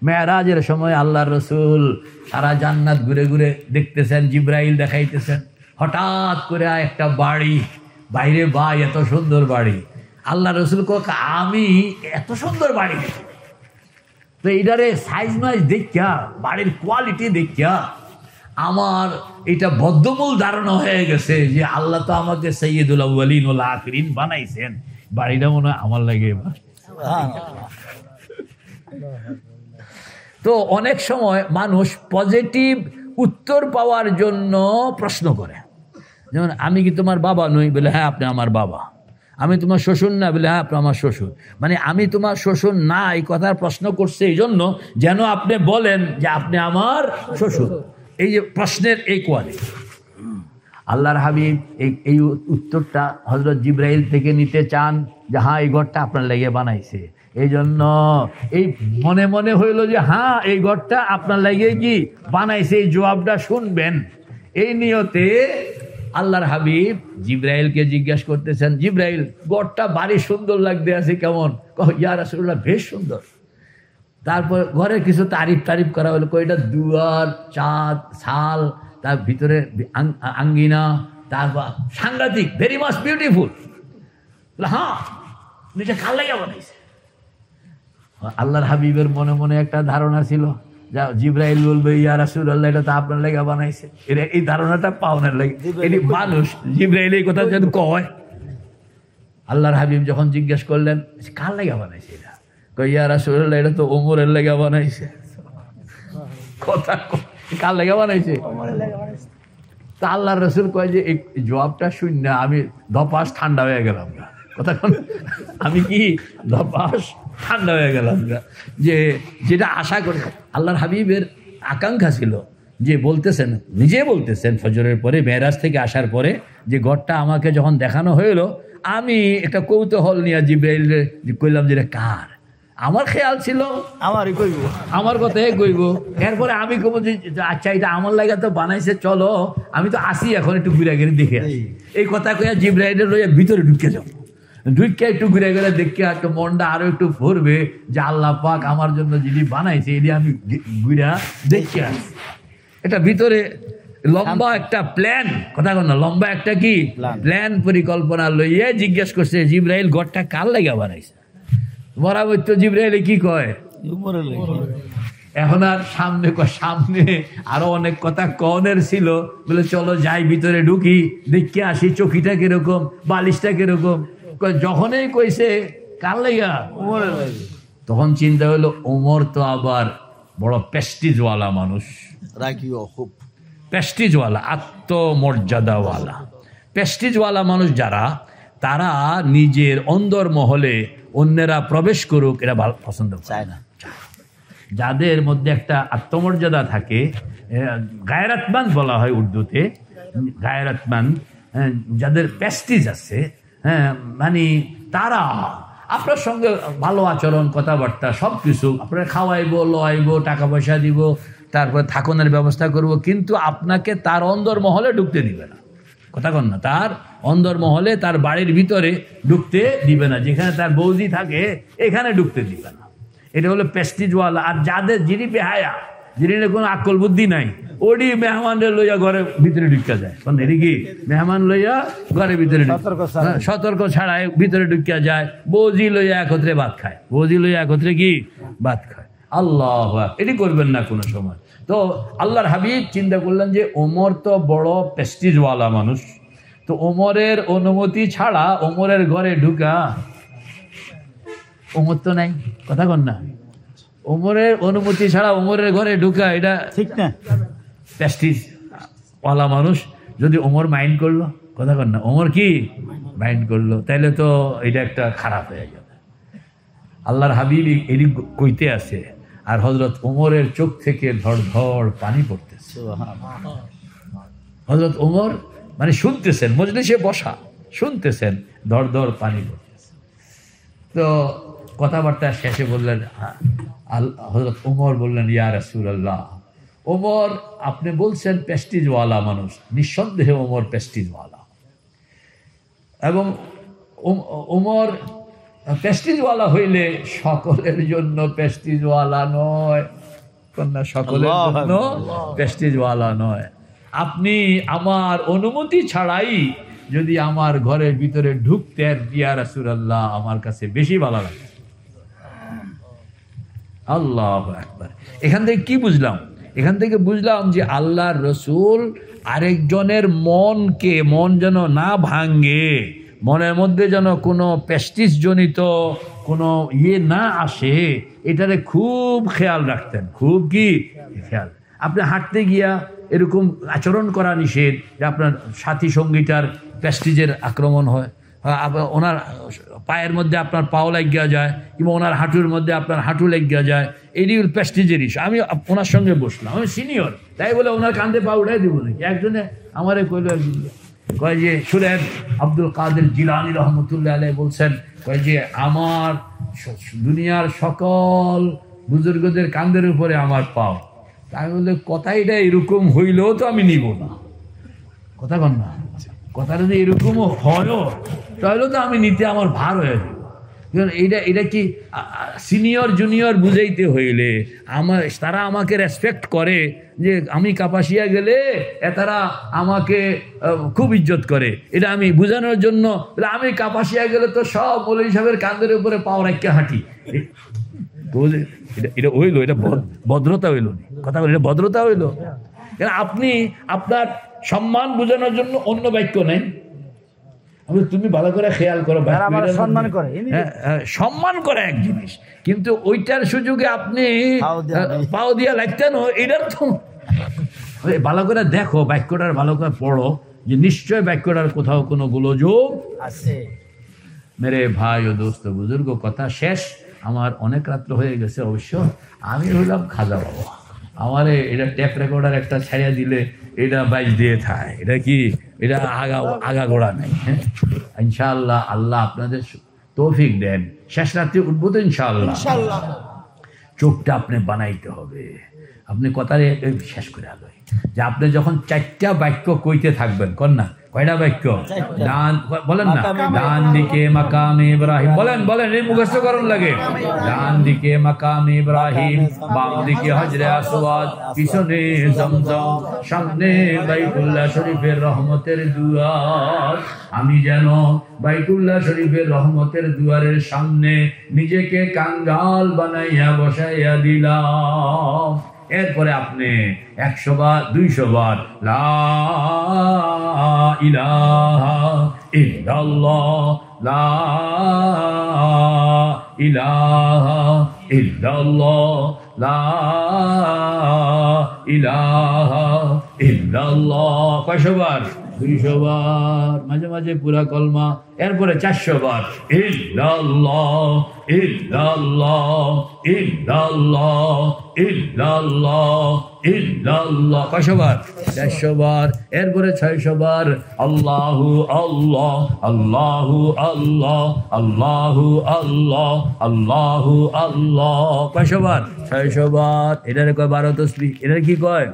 S1: মেরাজের সময় আল্লাহর রাসূল সারা জান্নাত ঘুরে ঘুরে দেখতেছেন, জিব্রাইল দেখাইতেছেন, হঠাৎ করে একটা বাড়ি বাইরে, ভাই এত সুন্দর বাড়ি। আল্লাহর রাসূল কয়, আমি এত সুন্দর বাড়ি, তো এইটারে সাইজ মাইজ দেখিয়া, বাড়ির কোয়ালিটি দেখিয়া আমার এটা বদ্ধমূল ধারণা হয়ে গেছে যে আল্লাহ তো আমাকে সাইয়্যিদুল আউয়ালিন ওয়াল আখিরিন বানাইছেন, বাড়িটা মনে হয় আমার লাগে। তো অনেক সময় মানুষ পজিটিভ উত্তর পাওয়ার জন্য প্রশ্ন করে, যেমন আমি কি তোমার বাবা নই? বলে হ্যাঁ আপনি আমার বাবা। আমি তোমার শ্বশুর না? বলে হ্যাঁ আপনি আমার শ্বশুর। মানে আমি তোমার শ্বশুর না এই কথার প্রশ্ন করছে এই জন্য যেন আপনি বলেন যে আপনি আমার শ্বশুর। এই যে প্রশ্নের এই কোয়ালিটি, আল্লাহর হাবিব এই উত্তরটা হযরত জিব্রাইল থেকে নিতে চান যে হ্যাঁ এই ঘরটা আপনার লেগে বানাইছে, এই জন্য এই মনে মনে হইল যে হ্যাঁ এই ঘরটা আপনার লাগে কি বানাইছে, এই জবাবটা শুনবেন। এই নিয়তে আল্লাহর হাবিব জিব্রাইলকে জিজ্ঞাসা করতেছেন, জিব্রাইল ঘরটা বাড়ি সুন্দর লাগতে আছে কেমন? ইয়া রাসূলুল্লাহ বেশ সুন্দর। তারপর ঘরের কিছু তারিফ করা হলো, কয়টা দুয়ার, চাঁদ, ছাল, তার ভিতরে আঙ্গিনা, তারপর সাংঘাতিক, ভেরি মাচ বিউটিফুল। হ্যাঁ নিচে কাল লাগে বানাইছে। আল্লাহর হাবিবের মনে মনে একটা ধারণা ছিল, যা জিব্রাইল বলবে ইয়া রাসূলুল্লাহ এটা তো আপনার লেগে বানাইছে, এটা এই ধারণাটা পাওনার লাগে। এটি মানুষ জিব্রাইল এই কথা যেন কয়। আল্লাহর হাবিব যখন জিজ্ঞেস করলেন কার লেগে বানাইছে, এটা কই ইয়া রাসূলুল্লাহ এটা তো ওমরের লেগে বানাইছে। কথা কার লেগে বানাইছে? তা আল্লাহর রাসূল কয় যে এই জবাবটা শুনে আমি ধপাস ঠান্ডা হয়ে গেলাম। কথা আমি কি ধপাস ঠান্ডা হয়ে গেলাম, যে যেটা আশা করে আল্লাহর হাবিবের আকাঙ্ক্ষা ছিল, যে বলতেছেন, নিজে বলতেছেন ফজরের পরে মেরাজ থেকে আসার পরে যে ঘরটা আমাকে যখন দেখানো হইলো, আমি একটা কৌতূহল নিয়ে জিব্রাইল কইলাম যে কার, আমার খেয়াল ছিল
S2: আমারই কইব,
S1: আমার কথাই কইব। এরপরে আমি কব যে আচ্ছা এটা আমার লাগে তো বানাইছে, চলো আমি তো আসি এখন একটু ঘুরে ঘুরে দেখে আসি। এই কথা কইয়া জিব্রাইলের লইয়া ভিতরে ঢুকে যাবো, ঢুকে একটু ঘুরে ঘুরে দেখে একটু মনটা আরো একটু ভরবে যে আল্লাহ পাক আমার জন্য যিনি বানাইছে এটি আমি ঘুরে দেখে আসি। এটা ভিতরে লম্বা একটা প্ল্যান, কথা বল না, লম্বা একটা কি প্ল্যান পরিকল্পনা লইয়া জিজ্ঞেস করছে জিব্রাইল ঘরটা কার লাগা বানাইছে? বরাবর তো জিব্রাইল কি কয় এখন আর সামনে আরো অনেক কথা কনের ছিল, বলে চলো যাই ভিতরে ঢুকি দেখে আসি চকিটা কিরকম, বালিশটা কিরকম। যখনই কইছে কার লাগা, তখন চিন্তা হলো ওমর তো আবার বড় প্রেস্টিজওয়ালা মানুষ,
S2: খুব
S1: প্রেস্টিজওয়ালা, আত্মমর্যাদাওয়ালা, প্রেস্টিজওয়ালা মানুষ যারা, তারা নিজের অন্দর মহলে অন্যেরা প্রবেশ করুক এরা ভালো পছন্দ চায় না। যাদের মধ্যে একটা আত্মমর্যাদা থাকে, গায়রাতমান বলা হয় উর্দুতে, গায়রাতমান, যাদের প্রেস্টিজ আছে, হ্যাঁ মানে তারা আপনার সঙ্গে ভালো আচরণ, কথাবার্তা, সব কিছু আপনার খাওয়াইবো, লওয়াইবো, টাকা পয়সা দিব, তারপরে থাকনের ব্যবস্থা করব, কিন্তু আপনাকে তার অন্দরমহলে ঢুকতে দিবে না। কথা কন না, তার অন্দরমহলে, তার বাড়ির ভিতরে ঢুকতে দিবে না। যেখানে তার বৌদি থাকে এখানে ঢুকতে দিবে না। এটা হলো প্রেস্টিজওয়ালা। আর যাদের যিনি বেহায়া, যিনি কোনো আকল বুদ্ধি নাই, ওডি মেহমানদের লইয়া ঘরের ভিতরে ঢুকা যায়। এটা কি মেহমান লইয়া ঘরের ভিতরে সতর্ক ছাড়াই ভিতরে ঢুকা যায়। বৌজি লইয়া একত্রে ভাত খায়, বৌজি লইয়া একত্রে কি ভাত খায়। আল্লাহ, এটি করবেন না কোনো সময়। তো আল্লাহর হাবিব চিন্তা করলেন যে ওমর তো বড় প্রেস্টিজওয়ালা মানুষ, তো ওমরের অনুমতি ছাড়া ওমরের ঘরে ঢুকা, ওমর তো নাই, কথা কন না, ওমরের অনুমতি ছাড়া ওমরের ঘরে ঢুকা এটা
S2: ঠিক না।
S1: প্রেস্টিজওয়ালা মানুষ যদি ওমর মাইন্ড করলো, কথা কন না, ওমর কি মাইন্ড করলো, তাইলে তো এটা একটা খারাপ হয়ে যাবে। আল্লাহর হাবিব এটি কইতে আছে, আর হযরত ওমরের চোখ থেকে ধড় ধড় পানি পড়তেছে। হযরত ওমর মানে শুনতেছেন, মজলিসে বসা, শুনতেছেন, ধড় ধড় পানি পড়তেছে। তো কথাবার্তা শেষে বললেন, হযরত ওমর বললেন, ইয়া রাসূলুল্লাহ, ওমর আপনি বলছেন প্রেস্টিজওয়ালা মানুষ, নিঃসন্দেহে ওমর প্রেস্টিজওয়ালা, এবং ওমর প্রেস্টিজওয়ালা হইলে সকলের জন্য প্রেস্টিজওয়ালা নয়, কন্যা, সকলের জন্য প্রেস্টিজওয়ালা নয়। আপনি আমার অনুমতি ছাড়াই যদি আমার ঘরের ভিতরে ঢুকতেন, ইয়া রাসূলুল্লাহ, আমার কাছে বেশি ভালো লাগে। আল্লাহু আকবার। এখান থেকে কি বুঝলাম? এখান থেকে বুঝলাম যে আল্লাহর রসুল আরেকজনের মন যেন না ভাঙ্গে, মনের মধ্যে যেন কোনো প্রেস্টিজজনিত কোনো না আসে, এটারে খুব খেয়াল রাখতেন, খুব কি খেয়াল। আপনি হাঁটতে গিয়া এরকম আচরণ করা নিষেধ যে আপনার সাথী সঙ্গীটার প্রেস্টিজের আক্রমণ হয়, ওনার পায়ের মধ্যে আপনার পাও লাগিয়া যায়, কিংবা ওনার হাঁটুর মধ্যে আপনার হাঁটু লাগিয়া যায়, এটি প্রেস্টিজের ইস্যু। আমি ওনার সঙ্গে বসলাম, আমি সিনিয়র, তাই বলে ওনার কান্দে পা উঠাই দিব নাকি? একজনে আমারে কইল, কয় যে শুনেন, আব্দুল কাদের জিলানী রহমতুল্লাহ আলাইহি বলছেন, কয় যে আমার দুনিয়ার সকল বুজুর্গদের কান্দের উপরে আমার পাও। তাই বলে কথাটা এরকম হইলেও তো আমি নিব না, কথা কন না, কথা যদি এরকমও হয় তাহলে তো আমি নিতে আমার ভার হয়ে যাব। এটা কি সিনিয়র জুনিয়র বুঝাইতে হইলে তারা আমাকে রেসপেক্ট করে, যে আমি কাপাসিয়া গেলে তারা আমাকে খুব ইজ্জত করে, এটা আমি বোঝানোর জন্য আমি কাপাসিয়া গেলে তো সব মৌলভী সাহেবের কাঁধের উপরে পাও রাখতে হাঁটি। এটা হইলো, এটা ভদ্রতা হইল, কথা বলি, এটা ভদ্রতা হইল। আপনি আপনার সম্মান বোঝানোর জন্য অন্য বাক্য নেই, তুমি ভালো করে খেয়াল করো, সম্মান করে এক জিনিস, কিন্তু ওইটার সুযোগে আপনি পাও দিয়া লাগতেন, এটার তো ভালো করে দেখো, বাক্যটার ভালো করে পড়ো, যে নিশ্চয় বাক্যটার কোথাও কোনো গোলযোগ আছে। মেরে ভাই ও দোস্ত বুজুর্গ, কথা শেষ। আমার অনেক রাত্র হয়ে গেছে অবশ্য, আমি হইলাম খাজা বাবা, আমারে এটা ট্যাপ রেকর্ডার একটা ছাড়িয়া দিলে এটা বাইক দিয়ে থাকে, এটা কি, এটা আগা গোড়া নেই। হ্যাঁ, ইনশাআল্লাহ আল্লাহ আপনাদের তৌফিক দেন, শেষ রাত্রে উঠবো তো ইনশাআল্লাহ। চোখটা আপনি বানাইতে হবে, আপনি কথারে শেষ করে আলোয়, যে আপনি যখন 4টা বাক্য কইতে থাকবেন, কন না, কয়টা বাক্য? বলেন না, ডান দিকে মাকামে ইব্রাহিম, বলেন, এই মুখস্থ করুন লাগে। ডান দিকে মাকামে ইব্রাহিম, বাম দিকে হজরে আসওয়াদ, পিছনে জমজম, সামনে বাইতুল্লাহ শরীফের রহমতের দুয়ার। আমি যেন বাইতুল্লাহ শরীফের রহমতের দুয়ারের সামনে নিজেকে কাঙ্গাল বানাইয়া বসাইয়া দিলাম। এরপরে আপনি 100 বার 200 বার লা ইলাহা ইল্লাল্লাহ, লা ইলাহা ইল্লাল্লাহ, লা ইলাহা ইল্লাল্লাহ, কয়শো বার? 200 বার, মাঝে মাঝে পুরা কলমা, এরপরে 400 বার ইল্লাল্লাহ ইল্লাল্লাহ ইল্লাল্লাহ ইল্লাল্লাহ ইল্লাল্লাহ। 500 বার? 400 বার। এরপরে 600 বার আল্লাহু আল্লাহ আল্লাহু আল্লাহ আল্লাহু আল্লাহ আল্লাহু আল্লাহ। 500 বার? 600 বার। এটারে কয় 12 তাসবিহ। এটারে কি কয়?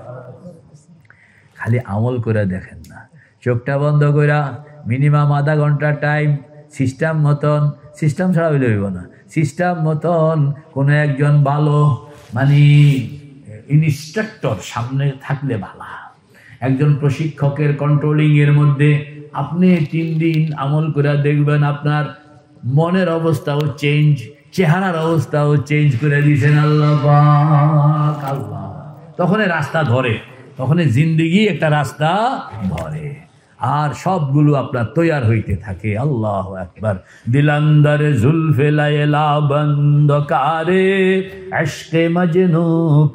S1: খালি আমল করে দেখেন না, চোখটা বন্ধ কইরা মিনিমাম আধা ঘন্টা টাইম সিস্টেম মতন, সিস্টেম ছাড়া হইলে হইব না, সিস্টেম মতন কোনো একজন ভালো মানে ইনস্ট্রাক্টর সামনে থাকলে ভালো, একজন প্রশিক্ষকের কন্ট্রোলিং এর মধ্যে আপনি 3 দিন আমল করে দেখবেন আপনার মনের অবস্থাও চেঞ্জ, চেহারার অবস্থাও চেঞ্জ করে দিয়েছেন আল্লাহ পাক। আল্লাহ তখন রাস্তা ধরে, তখন জিন্দেগি একটা রাস্তা ধরে, আর সবগুলো আপনার তৈয়ার হইতে থাকে। আল্লাহু আকবার। দিলান্দার জুলফে লায়লা বন্ধকারে ইশকে মজনু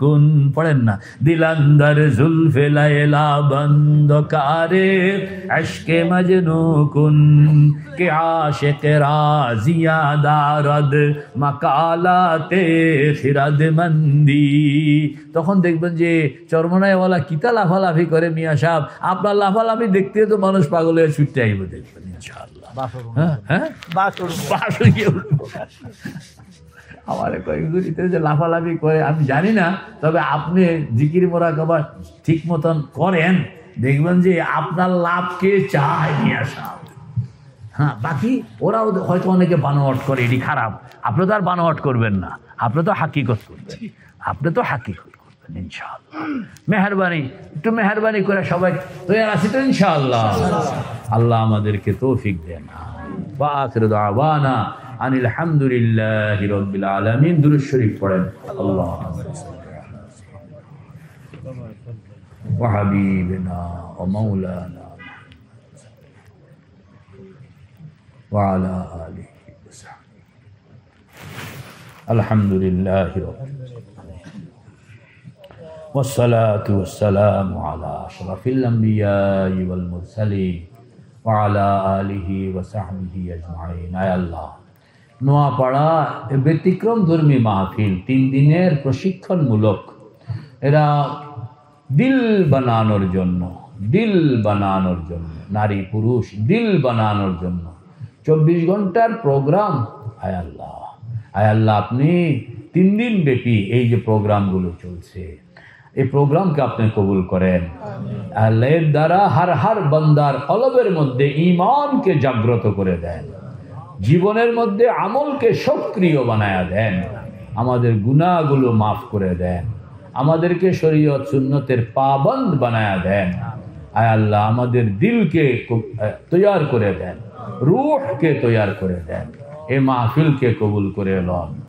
S1: কুন, পড়েন না? দিলান্দার জুলফে লায়লা বন্ধকারে ইশকে মজনু কুন কে আশিক রাজিয়া দারদ মাকালাতে খিরাদ মন্দি। তখন দেখবেন যে চরমনায়ওয়ালা কিতা লাফালাফি করে মিয়া সাহেব, আপনার লাফালাফি দেখতে তো মানুষ পাগল হয়ে ছুটতে আইব দেখবেন ইনশাআল্লাহ। আমার কয়েকজনিতে যে লাফালাফি করে আমি জানি না, তবে আপনি জিকির মোরাকাবা ঠিক মতন করেন, দেখবেন যে আপনার লাভকে চায় মিয়া সাহেব। হ্যাঁ, বাকি ওরাও হয়তো অনেকে বানোয়াট করে, এটি খারাপ। আপনি তো আর বানোয়াট করবেন না, আপনি তো হাকিকত করবেন, আপনি তো হাকিকত করবেন ইনশাআল্লাহ। মেহরবানি, একটু মেহরবানি করে সবাই তৈরি আছি তো ইনশাআল্লাহ। আল্লাহ আমাদেরকে তৌফিক দেন। ওয়া আখিরু দাওয়ানা আনিল হামদুলিল্লাহি রাব্বিল আলামিন। দুরূদ শরীফ পড়েন। আল্লাহুম্মা সাল্লি আলা ওয়া হাবিবিনা ওয়া মাওলানা وعلى آله وصحبه الحمد لله رب العالمين والصلاة والسلام على أشرف الأنبياء والمرسلين وعلى آله وصحبه أجمعين। আয় আল্লাহ, নোয়াপাড়া ব্যতিক্রম ধর্মী মাহফিল 3 দিনের প্রশিক্ষণমূলক, এরা দিল বানানোর জন্য, দিল বানানোর জন্য, নারী পুরুষ দিল বানানোর জন্য 24 ঘন্টার প্রোগ্রাম। আয় আল্লাহ, আয় আল্লাহ, আপনি 3 দিন ব্যাপী এই যে প্রোগ্রামগুলো চলছে, এই প্রোগ্রামকে আপনি কবুল করেন। আল্লাহ এর দ্বারা হার বান্দার কলবের মধ্যে ঈমানকে জাগ্রত করে দেন, জীবনের মধ্যে আমলকে সক্রিয় বানায়া দেন, আমাদের গুনাহগুলো মাফ করে দেন, আমাদেরকে শরীয়ত সুন্নতের পাবন্দ বানায়া দেন। আয় আল্লাহ, আমাদের দিলকে তৈয়ার করে দেন, রূহকে তৈয়ার করে দেন। এই মাহফিলকে কবুল করে লন।